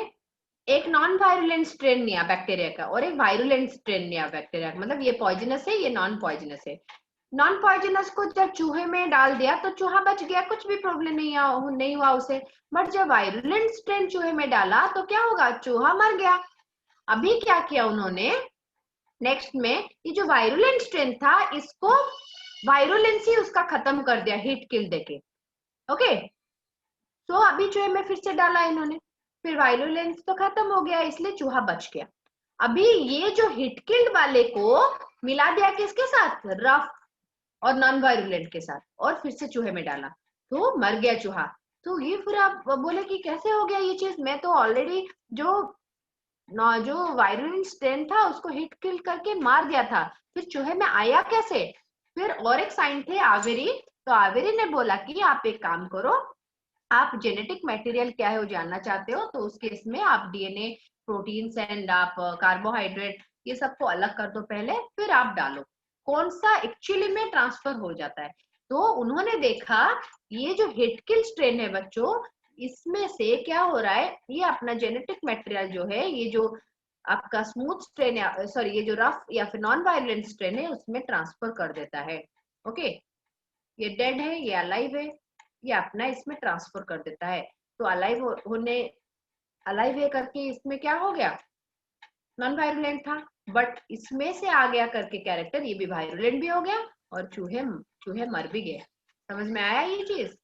एक नॉन वायरुलेंट स्ट्रेन लिया बैक्टीरिया का और एक वायरुलेंट स्ट्रेन लिया बैक्टीरिया का, मतलब ये पॉइजनस है, ये नॉन पॉइजनस है। नॉन पॉइजनस को जब चूहे में डाल दिया तो चूहा बच गया, कुछ भी प्रॉब्लम नहीं हुआ उसे। बट जब वायरुलेंट स्ट्रेन चूहे में डाला तो क्या होगा, चूहा मर गया। अभी क्या किया उन्होंने, नेक्स्ट में ये जो वायरुलेंट स्ट्रेन था इसको वायरुलेंस ही उसका खत्म कर दिया हीट किल देके। ओके, तो अभी चूहे में फिर से डाला इन्होंने, फिर वायरुलेंस तो खत्म हो गया, इसलिए चूहा बच गया। अभी ये जो हिट किल्ड वाले को मिला दिया किसके साथ, रफ और नॉन वायरुलेंट के साथ, और फिर से चूहे में डाला तो मर गया चूहा। तो ये फिर आप बोले कि कैसे हो गया ये चीज, मैं तो ऑलरेडी जो वायरुलेंट स्ट्रेन था उसको हिट किल करके मार दिया था, फिर चूहे में आया कैसे। फिर और एक साइंस थे आवेरी, तो आवेरी ने बोला कि आप एक काम करो, आप जेनेटिक मटेरियल क्या है वो जानना चाहते हो, तो उस केस में आप डीएनए, प्रोटीन्स एंड आप कार्बोहाइड्रेट ये सबको अलग कर दो पहले, फिर आप डालो कौन सा एक्चुअली में ट्रांसफर हो जाता है। तो उन्होंने देखा ये जो हिट किल स्ट्रेन है बच्चों, इसमें से क्या हो रहा है, ये अपना जेनेटिक मटेरियल जो है, ये जो आपका स्मूथ स्ट्रेन या सॉरी ये जो रफ या फिर नॉन वायलेंट स्ट्रेन है उसमें ट्रांसफर कर देता है। ओके, ये डेड है, ये अलाइव है, ये अपना इसमें ट्रांसफर कर देता है। तो अलाइव होने अलाइव है करके इसमें क्या हो गया, नॉन वायरुलेंट था, बट इसमें से आ गया करके कैरेक्टर ये भी वायरुलेंट भी हो गया और चूहे मर भी गए। समझ में आया ये चीज?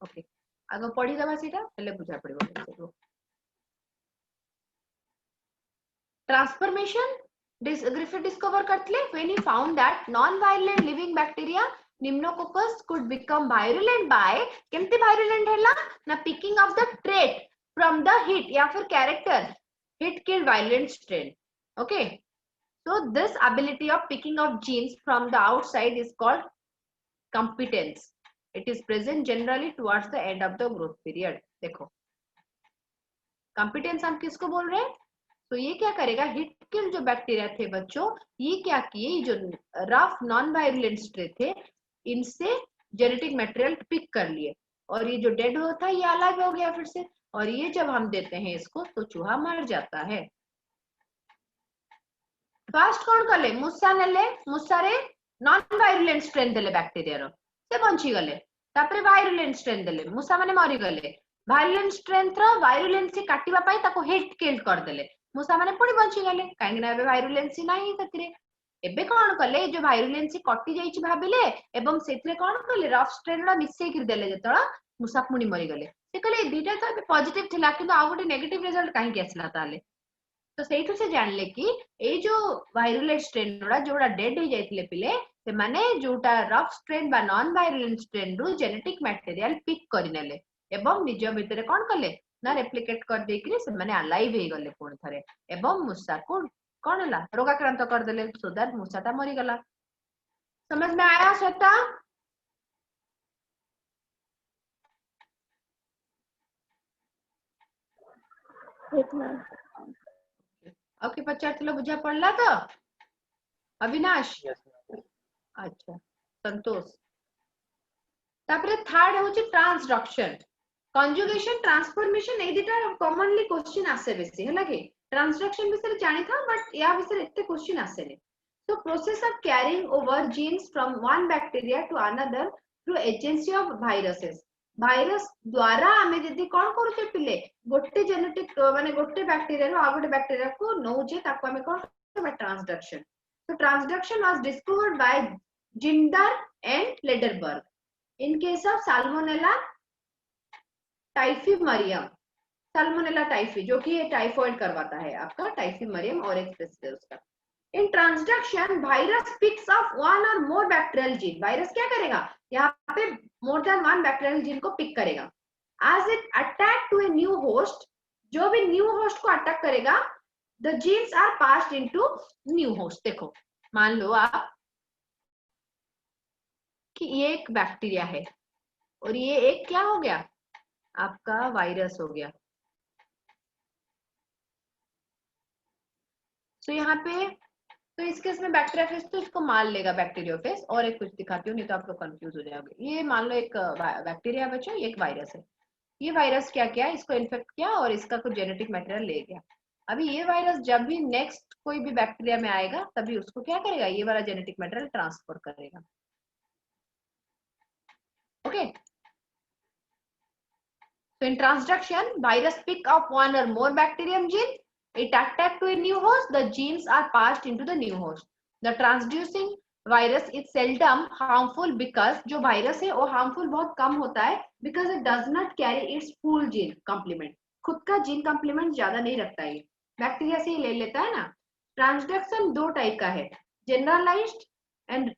ओके, आगे पढ़ी दबा सीधा पहले बुझा पड़ेगा। ट्रांसफॉर्मेशन ग्रिफिथ डिस्कवर करते when he found that non-virulent living bacteria pneumococcus could become virulent by केमती virulent है ना picking of the trait from the heat या फिर character heat killed virulent strain. Okay, so this ability of picking of genes from the outside is called competence. It is present generally towards the end of the growth period. देखो competence हम किसको बोल रहे हैं, तो ये क्या करेगा, हिट किल जो बैक्टीरिया थे बच्चों, ये क्या किए, जो रफ नॉन वायरुलेंट स्ट्रेन थे इनसे जेनेटिक मटेरियल पिक कर लिए, और ये जो डेड होता है ये अलग हो गया फिर से, और ये जब हम देते हैं इसको तो चूहा मर जाता है। फास्ट कौन कले, मुस्सा नेले, मुस्सारे नॉन वायरुलेंट स्ट्रेन देले बैक्टीरिया से बंची गले, तापरे वायरुलेंट स्ट्रेन देले, मुस्सा माने मरी गले, वायरुलेंट स्ट्रेन वायरुलेंस से काटिबा पाई ताको हिट किल्ड कर देले, मुसा माने पुणी बंची गले कहीं एबे वायरुलेंसी नाही ततरे। एबे कोन कले, जो वायरुलेंसी कटि जाईछि भाबिले एवं सेथरे कोन कले, रफ स्ट्रेन रा मिक्स कर देले, जेतला मुसा पुणी मरी गले, से कले दीटा तो एबे पॉजिटिव थिला किंतु आ गोटे नेगेटिव रिजल्ट काहे के आसला ताले। तो सेठु से जानले कि ए जो वायरुलेंट स्ट्रेन रा जोडा डेड हो जाइतले पिले, से माने जोटा रफ स्ट्रेन बा नॉन वायरुलेंट स्ट्रेन रु जेनेटिक मटेरियल पिक करिनेले एवं निज भितरे कोन कले ना रेप्लिकेट कर देकरी से माने अलाइव हे गले कोन थरे, एवं मुसा को कोन हला रोगाक्रांत कर देले, सो दैट मुसाटा मरी गला। समझ में आया श्वेता? ओके बच्चा चलो बुझा पड़ला तो अविनाश? अच्छा संतोष। तापरे थर्ड होची ट्रांसडक्शन, कंजुगेशन, ट्रांसफॉर्मेशन ए दिटा कॉमनली क्वेश्चन आसे बेसी हला कि ट्रांसडक्शन विषय जानि था बट या विषय एते question आसेले। So process of carrying over genes from one bacteria to another through agency of viruses. Virus द्वारा आमे जदी कोन करूचे पिले, गोटे जेनेटिक माने गोटे बैक्टीरिया रो आ गोटे बैक्टीरिया को नौजे ताको आमे कोन करबा, transduction. So transduction was discovered by Gindler and Lederberg in case of Salmonella typhimurium, Salmonella typhi जो कि ये टाइफॉइड करवाता है आपका, टाइफीमरियम और एक स्पेसिस है उसका। In transduction virus picks up one और मोर बैक्टीरियल जीन, वायरस क्या करेगा यहाँ पे more than one bacterial gene को पिक करेगा। As it attack to a new host, जो भी न्यू होस्ट को अटैक करेगा the genes are passed into new host. देखो मान लो आप कि ये एक बैक्टीरिया है और ये एक क्या हो गया आपका वायरस हो गया, सो यहाँ पे तो इस केस में बैक्टीरियाफेज तो इसको मान लेगा बैक्टीरियोफेज। और एक कुछ दिखाती हूँ, नहीं तो आप लोग कंफ्यूज हो जाओगे। ये मान लो एक बैक्टीरिया बच्चों, ये एक वायरस है। ये वायरस क्या किया, इसको इन्फेक्ट किया और इसका कुछ जेनेटिक मटेरियल ले गया। अभी ये वायरस जब भी नेक्स्ट कोई भी बैक्टीरिया में आएगा तभी उसको क्या करेगा, ये वाला जेनेटिक मटेरियल ट्रांसफर करेगा। Okay, so in transduction, virus pick up one or more bacterium gene. It attack to a new host. The genes are passed into the new host. The transducing virus is seldom harmful because जो virus है वो harmful बहुत कम होता है because it does not carry its full gene complement. खुद का gene complement ज्यादा नहीं रखता है, बैक्टीरिया से ही ले लेता है ना। ट्रांसडक्शन दो टाइप का है, जनरलाइज्ड एंड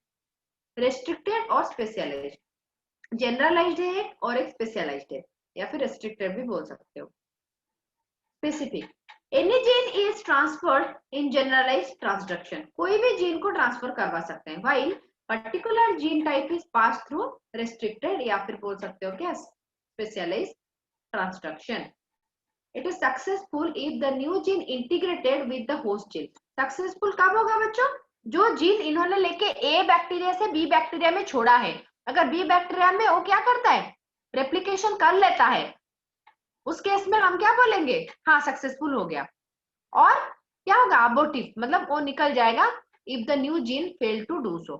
रेस्ट्रिक्टेड और स्पेशलाइज्ड। जनरलाइज्ड है एक और एक स्पेशलाइज्ड है, या फिर रेस्ट्रिक्टेड भी बोल सकते हो। Specific, any gene is transferred in generalized transduction, कोई भी जीन को ट्रांसफर करवा सकते हैं। While particular gene type is pass through restricted, या फिर बोल सकते हो क्या, specialized transduction. It is successful if the new gene integrated with the host gene. Successful कब होगा बच्चों, जो जीन इन्होंने लेके ए बैक्टीरिया से बी बैक्टीरिया में छोड़ा है, अगर बी बैक्टीरिया में वो क्या करता है, रेप्लिकेशन कर लेता है, उस केस में हम क्या बोलेंगे, हाँ सक्सेसफुल हो गया। और क्या होगा, अबॉर्टिव, मतलब वो निकल जाएगा if the new gene fail to do so.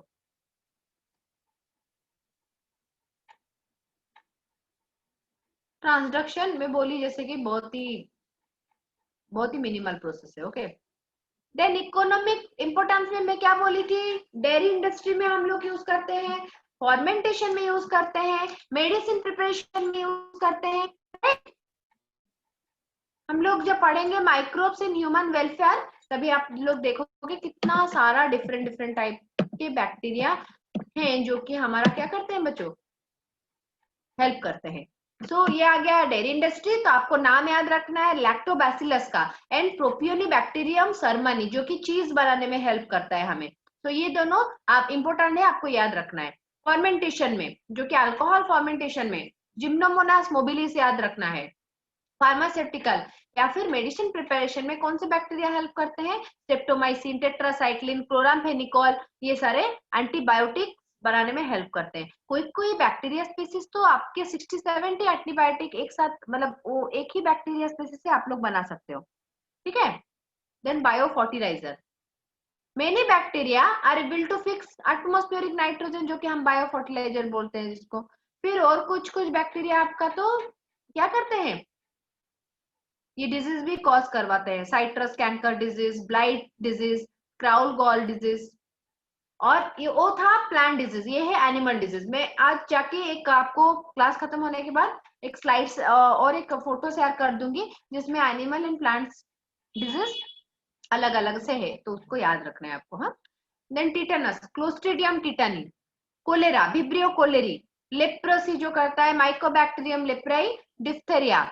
Transduction में बोली जैसे कि बहुत ही मिनिमल प्रोसेस है। ओके, देन इकोनॉमिक इंपोर्टेंस में मैं क्या बोली थी, डेयरी इंडस्ट्री में हम लोग यूज करते हैं, फॉर्मेंटेशन में यूज करते हैं, मेडिसिन प्रिपरेशन में यूज करते हैं। हम लोग जब पढ़ेंगे माइक्रोब्स इन ह्यूमन वेलफेयर तभी आप लोग देखोगे कितना सारा डिफरेंट टाइप के बैक्टीरिया हैं जो कि हमारा क्या करते हैं बच्चों, हेल्प करते हैं। सो ये आ गया डेयरी इंडस्ट्री, तो आपको नाम याद रखना है लैक्टोबैसिलस का, एंड प्रोपियोनिबैक्टीरियम सर्मनी जो कि चीज बनाने में हेल्प करता है हमें। तो ये दोनों आप इंपोर्टेंट है, आपको याद रखना है। फॉर्मेंटेशन में जो कि अल्कोहल फॉर्मेंटेशन में जिम्नोमोनास मोबिलिस याद रखना है। फार्मास्यूटिकल या फिर मेडिसिन प्रिपरेशन में कौन से बैक्टीरिया हेल्प करते हैं, स्ट्रेप्टोमाइसिन, टेट्रासाइक्लिन, क्लोरामफेनिकोल, ये सारे एंटीबायोटिक बनाने में हेल्प करते हैं। कोई बैक्टीरिया स्पीसीज तो आपके 60-70 एंटीबायोटिक एक साथ, मतलब वो एक ही बैक्टीरिया स्पीसीज से आप लोग बना सकते हो, ठीक है। Then bio fertilizer, many bacteria are able to fix atmospheric nitrogen जो कि हम बायो फर्टिलाइजर बोलते हैं जिसको। फिर और कुछ बैक्टीरिया आपका तो क्या करते हैं, ये डिजीज भी कॉज करवाते हैं, citrus canker disease, blight disease, crown gall disease. और ये वो था प्लांट डिजीज, ये है एनिमल डिजीज। मैं आज जाके एक आपको क्लास खत्म होने के बाद एक स्लाइड्स और एक फोटो शेयर कर दूंगी जिसमें एनिमल एंड प्लांट्स डिजीज अलग अलग से है, तो उसको याद रखना है आपको। हाँ, then tetanus, Clostridium tetani, cholera, Vibrio cholerae, leprosy जो करता है Mycobacterium leprae, diphtheria,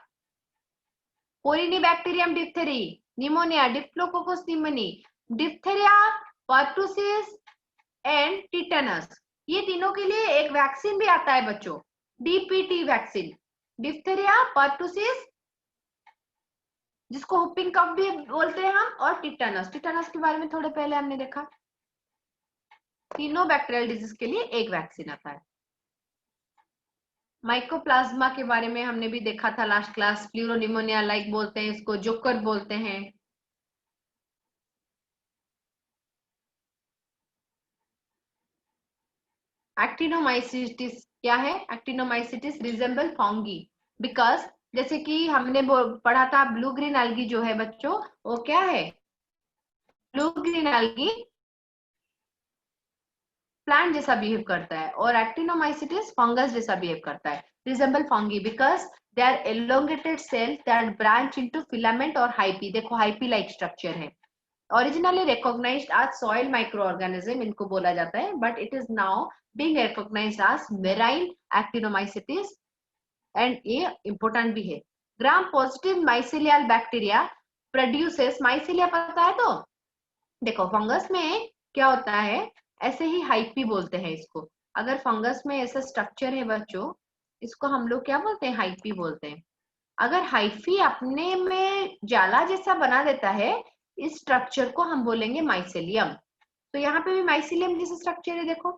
Corynebacterium diphtheriae, pneumonia, Diplococcus pneumoniae, diphtheria, pertussis and tetanus. ये तीनों के लिए एक वैक्सीन भी आता है बच्चों, डीपीटी वैक्सीन, डिप्थेरिया, पर्टुसिस जिसको हुपिंग कफ भी बोलते हैं हम, और टिटेनस। टिटेनस के बारे में थोड़े पहले हमने देखा। तीनों बैक्टीरियल डिजीज के लिए एक वैक्सीन आता है। माइकोप्लाज्मा के बारे में हमने भी देखा था लास्ट क्लास, प्लूरोनिमोनिया लाइक बोलते हैं इसको, जोकर बोलते हैं। एक्टिनोमाइसिटिस क्या है, एक्टिनोमाइसिटिस रिजेंबल फंगी बिकॉज जैसे कि हमने पढ़ा था ब्लू ग्रीन एल्गी जो है बच्चों, वो क्या है, ब्लू ग्रीन एल्गी प्लांट जैसा बिहेव करता है और एक्टिनोमाइसिटिस फंगस जैसा बिहेव करता है, resemble fungi because they are elongated cells that branch into filament और हाइपी। देखो हाइपी लाइक स्ट्रक्चर है। Originally recognised as soil microorganism इनको बोला जाता है, but it is now being recognised as marine actinomycetes, and ये इंपॉर्टेंट भी है। Gram positive mycelial bacteria produces, mycelia पता है तो देखो फंगस में क्या होता है, ऐसे ही हाइपी बोलते हैं इसको। अगर फंगस में ऐसा स्ट्रक्चर है बच्चों, इसको हम लोग क्या बोलते हैं, हाइपी बोलते हैं। अगर हाइफी अपने में जाला जैसा बना देता है इस स्ट्रक्चर को हम बोलेंगे माइसेलियम। तो यहाँ पे भी माइसेलियम जैसे स्ट्रक्चर है देखो।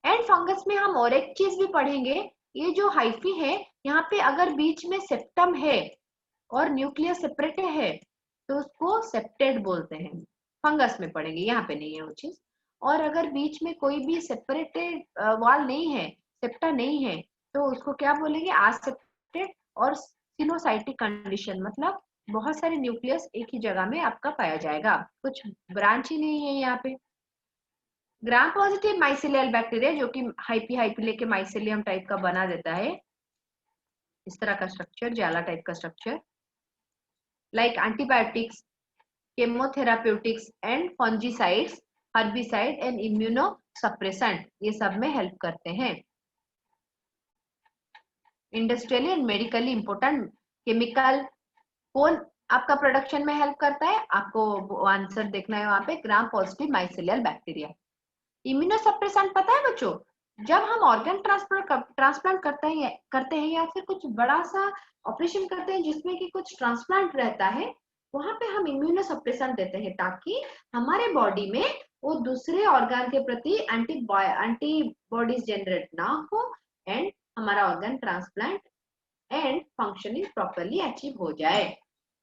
एंड फंगस में हम और एक चीज भी पढ़ेंगे, ये जो हाइफी है यहाँ पे अगर बीच में सेप्टम है और न्यूक्लियस सेपरेट है तो उसको सेप्टेड बोलते हैं। फंगस में पढ़ेंगे, यहाँ पे नहीं है वो चीज। और अगर बीच में कोई भी सेपरेटेड वॉल नहीं है, सेप्टा नहीं है, तो उसको क्या बोलेंगे, आसेप्टेड और सिनोसाइटिक कंडीशन, मतलब बहुत सारे न्यूक्लियस एक ही जगह में आपका पाया जाएगा, कुछ ब्रांच ही नहीं है यहाँ पे। ग्राम पॉजिटिव माइसेलियल बैक्टीरिया जो कि हाइपी लेके माइसेलियम टाइप का बना देता है, इस तरह का स्ट्रक्चर, जाला टाइप का structure, like antibiotics, chemotherapeutics and fungicides, herbicide and immunosuppressant, ये सब में हेल्प करते हैं। Industrially and medically important chemical कौन आपका प्रोडक्शन में हेल्प करता है, आपको आंसर देखना है वहां पे, ग्राम पॉजिटिव माइसेलियल बैक्टीरिया। इम्यूनोसप्रेसेंट पता है बच्चों, जब हम ऑर्गन ट्रांसप्लांट करते हैं या फिर कुछ बड़ा सा ऑपरेशन करते हैं जिसमें कि कुछ ट्रांसप्लांट रहता है, वहां पे हम इम्यूनोसप्रेसेंट देते हैं ताकि हमारे बॉडी में वो दूसरे ऑर्गन के प्रति एंटीबॉडीज जनरेट ना हो एंड हमारा organ transplant and functioning properly achieve हो जाए।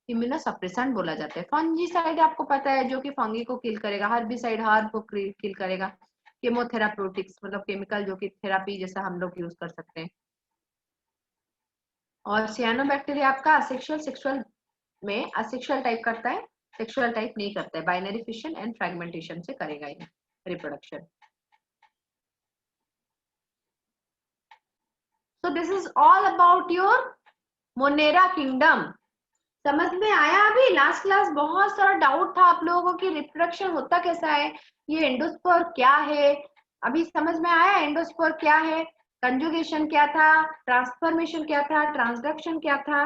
इम्यूनोसप्रेसेंट बोला जाता है। फंजीसाइड आपको पता है जो कि फंगी को किल करेगा, हर्बिसाइड हार्ब को किल करेगा, केमोथेराप्यूटिक्स मतलब केमिकल जो कि थेरापी जैसा हम लोग यूज कर सकते हैं। और सियानोबैक्टीरिया आपका सेक्सुअल में असेक्सुअल टाइप करता है, सेक्सुअल टाइप नहीं करता है, बाइनरी फिशन एंड फ्रेगमेंटेशन से करेगा ये reproduction. So this is all about your Monera kingdom. समझ में आया? अभी लास्ट क्लास बहुत सारा डाउट था आप लोगों को कि रिप्रोडक्शन होता कैसा है, ये एंडोस्पोर क्या है, अभी समझ में आया एंडोस्पोर क्या है, कंजुगेशन क्या था, ट्रांसफॉर्मेशन क्या था, ट्रांसडक्शन क्या था।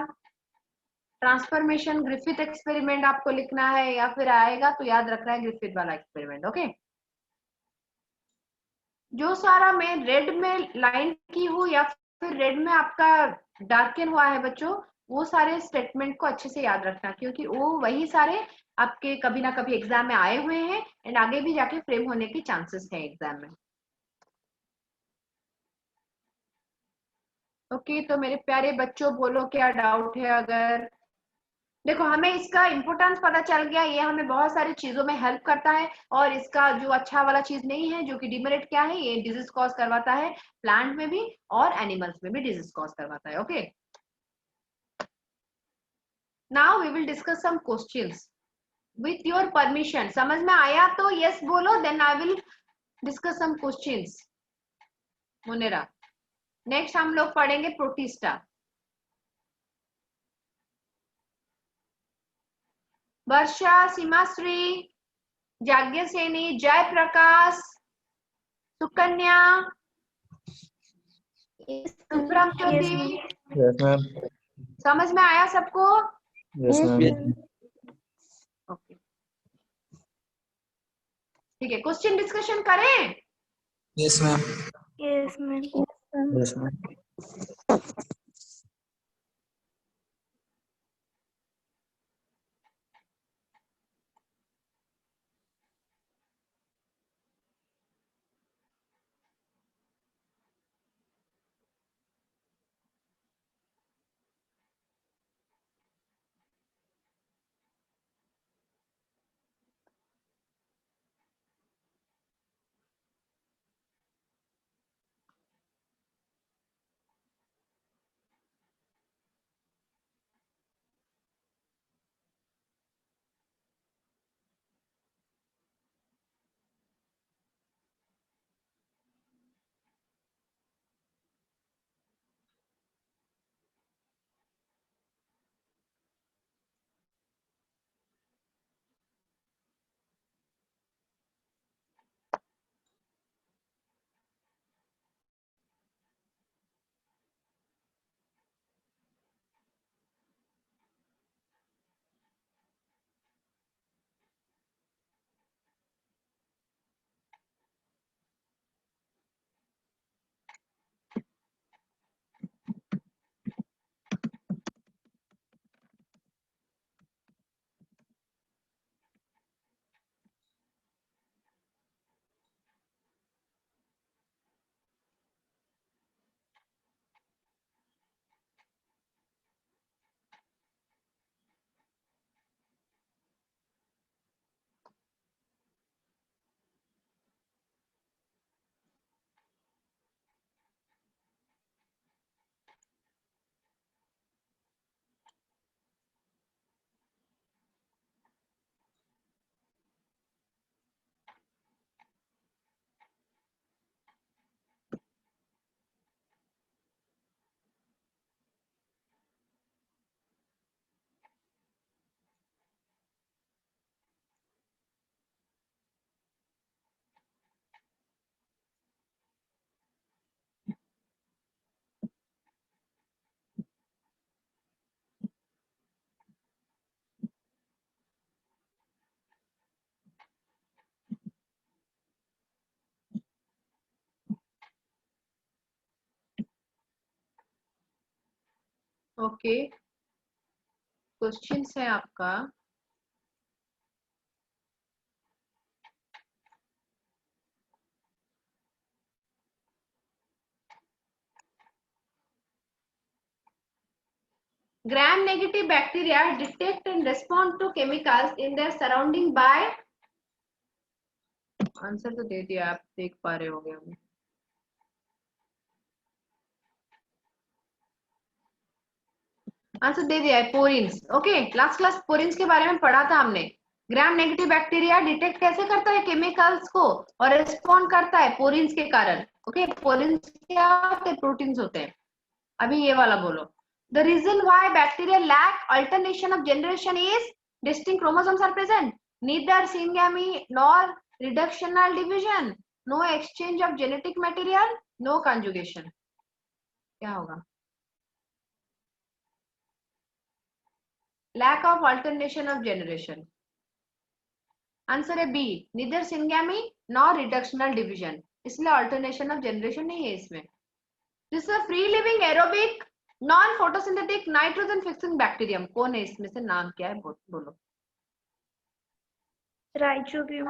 ट्रांसफॉर्मेशन ग्रिफिथ एक्सपेरिमेंट आपको लिखना है या फिर आएगा तो याद रखना है ग्रिफिथ वाला एक्सपेरिमेंट। ओके, जो सारा मैं रेड में लाइन की हूँ या फिर रेड में आपका डार्कन हुआ है बच्चों, वो सारे स्टेटमेंट को अच्छे से याद रखना क्योंकि वो वही सारे आपके कभी ना कभी एग्जाम में आए हुए हैं एंड आगे भी जाके फ्रेम होने के चांसेस है एग्जाम में। ओके तो मेरे प्यारे बच्चों बोलो क्या डाउट है। अगर देखो हमें इसका इम्पोर्टेंस पता चल गया, ये हमें बहुत सारी चीजों में हेल्प करता है और इसका जो अच्छा वाला चीज नहीं है जो कि डिमेरिट क्या है, ये डिजीज कॉज करवाता है, प्लांट में भी और एनिमल्स में भी डिजीज कॉज करवाता है। Okay, now we will discuss some questions with your permission. समझ में आया तो यस बोलो, then I will discuss some questions. Munera, next हम लोग पढ़ेंगे protista. Varsha, Seemashree, Yajnaseni, Jayprakash, Sukanya, Subram Yes, Jyoti, ma'am. Yes, ma'am. समझ में आया सबको? Yes, Yes, ma'am. ma'am. Okay ठीक है, क्वेश्चन डिस्कशन करें। Yes, ma'am. Yes, ma'am. Yes, ma'am. Okay, question है आपका। Gram negative bacteria detect and respond to chemicals in their surrounding by, answer तो दे दिया, आप देख पा रहे होंगे हमें। आंसर दे दिया है, porins. Okay, last class porins के बारे में पढ़ा था हमने। ग्राम नेगेटिव बैक्टीरिया डिटेक्ट कैसे करता है केमिकल्स को और रेस्पॉन्ड करता है पोरिन्स के कारण। ओके, पोरिन्स क्या होते हैं? प्रोटीन्स होते हैं। अभी ये वाला बोलो। The reason why bacteria lack alternation of generation is distinct chromosomes are present, neither syngamy nor reductional division, no exchange of genetic material, no conjugation. क्या होगा? Lack of alternation of generation. Answer है B, neither syngamy nor reductional division, इसलिए alternation of generation नहीं है इसमें। This is free living aerobic non photosynthetic nitrogen fixing bacterium. कौन है इसमें से? नाम क्या है बोलो। राइजोबियम।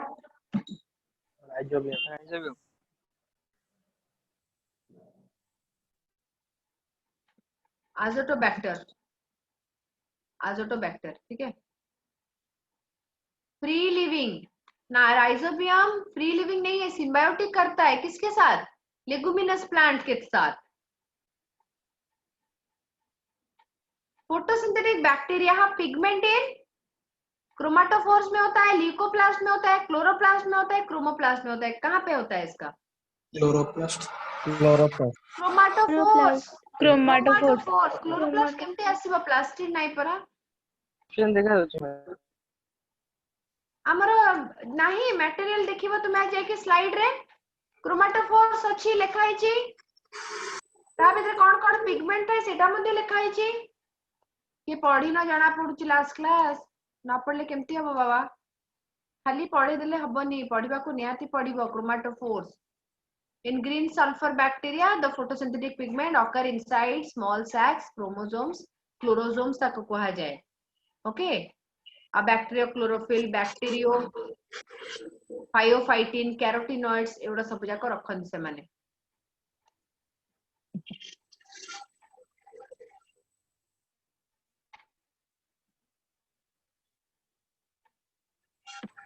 राइजोबियम। आजोटोबैक्टर, आजोटोबैक्टर, ठीक है। फ्री लिविंग ना, राइजोबियम फ्री लिविंग नहीं है, सिम्बायोटिक करता है। किसके साथ? लेगुमिनस प्लांट के साथ। फोटोसिंथेटिक बैक्टीरिया पिगमेंट इन क्रोमाटोफोर्स में होता है, ल्यूकोप्लास्ट में होता है, क्लोरोप्लास्ट में होता है, क्रोमोप्लास्ट में होता है। कहाँ पे होता है इसका? क्लोरोप्लास्ट। क्रोमाटोफोर्स, क्रोमाटोफोर्स। क्लोरोप्लास्ट केमती आसीबो? प्लास्टिड नाही परा। ऑप्शन देखा होची हमर नाही मटेरियल देखिबो तुमे आ जाके स्लाइड रे क्रोमाटोफोर्स अछि लिखाई छी, ता भीतर कोन कोन पिगमेंट है सेटा मध्ये लिखाई छी। ये पढ़ी न जाना पड़ुची लास्ट क्लास, ना पढ़ले केमती हबो बाबा? खाली पढ़े देले हबनी, पढ़िबा को नियाती पढ़िबो। क्रोमाटोफोर्स in green sulfur bacteria the photosynthetic pigment occur inside small sacs, chromosomes, chlorosomes तक कहा जाए। ओके, अब बैक्टीरिया क्लोरोफिल, बैक्टीरियो फाइओफाइटिन, कैरोटिनॉइड्स एवढा सब जाक रखन से माने।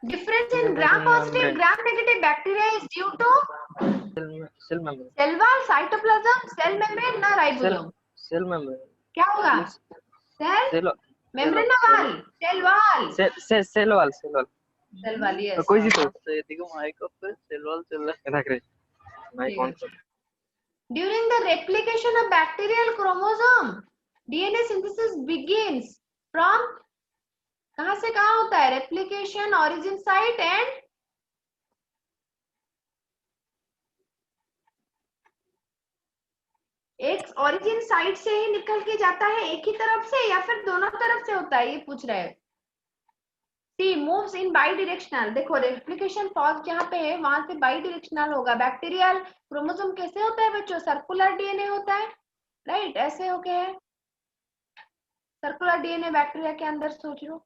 Difference in gram positive, gram negative bacteria is due to cell membrane. cell wall, cytoplasm, cell membrane ना राइबोसोम। Cell membrane. क्या होगा? सेल मेम्ब्रेन ना wall, cell wall, cell wall. Cell wall, yes. कोई जी तो देखो माइक पे cell wall रख रहे माइक ऑन कर। During the replication of bacterial chromosome, DNA synthesis begins from कहाँ से कहाँ होता है? रेप्लिकेशन, ऑरिजिन साइट एंड एक ऑरिजिन साइट से ही निकल के जाता है, एक ही तरफ से या फिर दोनों तरफ से होता है, ये पूछ रहे हैं। सी मूव्स इन बाई डिरेक्शनल। देखो रेप्लिकेशन पॉज जहाँ पे है वहां से बाई डिरेक्शनल होगा। बैक्टीरियल क्रोमोसोम कैसे होता है बच्चों? सर्कुलर डीएनए होता है, राइट? ऐसे हो गया है सर्कुलर डीएनए बैक्टीरिया के अंदर, सोच लो।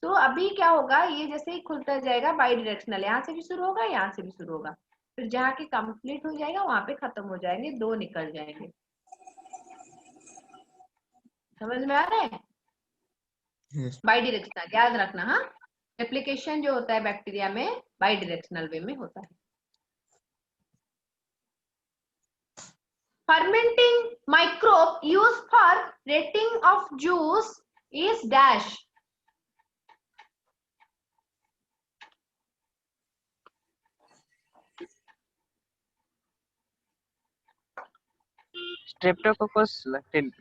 तो अभी क्या होगा, ये जैसे ही खुलता जाएगा बाई डायरेक्शनल, यहाँ से भी शुरू होगा, यहाँ से भी शुरू होगा, फिर जहाँ के कंप्लीट हो जाएगा वहां पे खत्म हो जाएंगे, दो निकल जाएंगे। समझ में आ रहा है? बाई डायरेक्शनल याद रखना। हाँ, रेप्लिकेशन जो होता है बैक्टीरिया में बाई डायरेक्शनल वे में होता है। Fermenting microbe use for rating of juice is dash. Streptococcus lactin.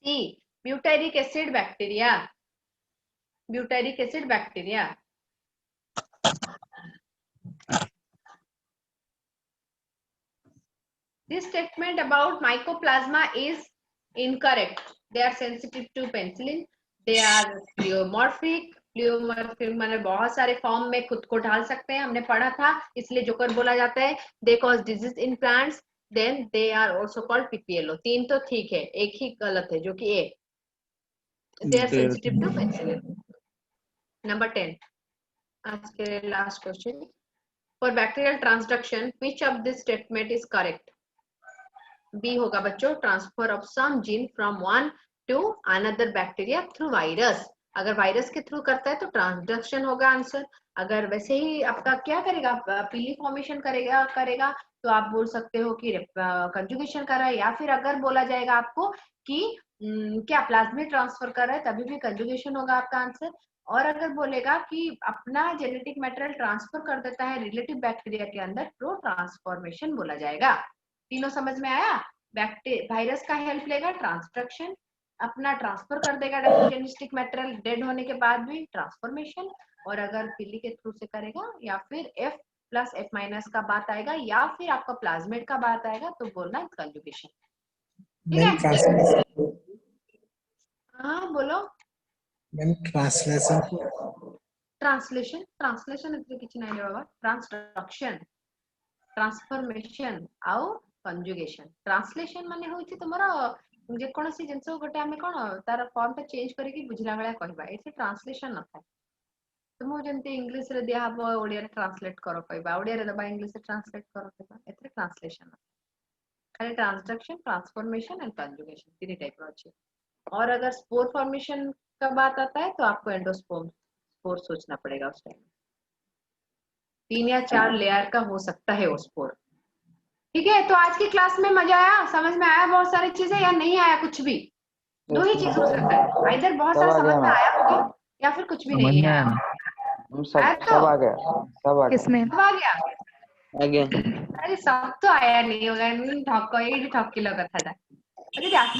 C butyric acid bacteria, butyric acid bacteria. This statement about mycoplasma is incorrect. They are sensitive to penicillin. They are pleomorphic. Pleomorphic माने बहुत सारे form में खुद को ढाल सकते हैं, हमने पढ़ा था, इसलिए जोकर बोला जाता है। They cause disease in plants, then they are also called PPLO. 3 तो ठीक है, एक ही गलत है जो कि A. They are sensitive to penicillin. Number 10. आज के last question. For bacterial transduction, which of this statement is correct? B होगा बच्चों, transfer of some gene from one to another bacteria through virus. अगर वायरस के through करता है तो transduction होगा आंसर. अगर वैसे ही आपका क्या करेगा, पीली फॉर्मेशन करेगा तो आप बोल सकते हो कि कंजुगेशन कर रहा है, या फिर अगर बोला जाएगा आपको कि क्या प्लाज्मिड ट्रांसफर कर रहा है तभी भी कंजुगेशन होगा आपका आंसर. और अगर बोलेगा कि अपना जेनेटिक मटेरियल ट्रांसफर कर देता है रिलेटिव बैक्टीरिया के अंदर तो ट्रांसफॉर्मेशन बोला जाएगा. तीनों समझ में आया. वायरस का हेल्प लेगा ट्रांसडक्शन, अपना ट्रांसफर कर देगा जेनेटिक मटेरियल डेड होने के बाद भी ट्रांसफॉर्मेशन, और अगर पीली के थ्रू से करेगा या फिर F प्लस F- का बात आएगा या फिर आपका प्लाज्मिड का बात आएगा तो बोलना कंजुगेशन. ठीक है. हाँ बोलो. मैम ट्रांसलेशन एतरे किछि नाही बाबा. ट्रांसडक्शन, ट्रांसफॉर्मेशन आउ कंजुगेशन. ट्रांसलेशन माने होछि तमरा जे कोनोसी जिंस गोटे आमे कोन तार फॉर्म पे चेंज करिकि बुझला बेला कहबा, एसे ट्रांसलेशन न था. तुम जंती इंग्लिश रे दिया हबो ओडिया रे ट्रांसलेट करो कहबा, ओडिया रे दबा इंग्लिश रे ट्रांसलेट करो कहबा, एतरे ट्रांसलेशन खाली ट्रांसडक्शन, ट्रांसफॉर्मेशन एंड कंजुगेशन तीन टाइप रो अछि. और अगर स्पोर फॉर्मेशन का बात आता है तो आपको स्पोर सोचना पड़ेगा उस टाइम. 3 या 4 लेयर का हो सकता है वो स्पोर. ठीक है. तो आज की क्लास में मजा आया, समझ में आया बहुत सारी चीजें, या नहीं आया कुछ भी? दो ही चीज हो सकता है, इधर बहुत सारा समझ में आया होगा या फिर कुछ भी नहीं आया. सब आ गया, सब आ गया. इसमें सब आ गया. आगे अरे सब तो आया नहीं होगा, ठक लगा था. अरे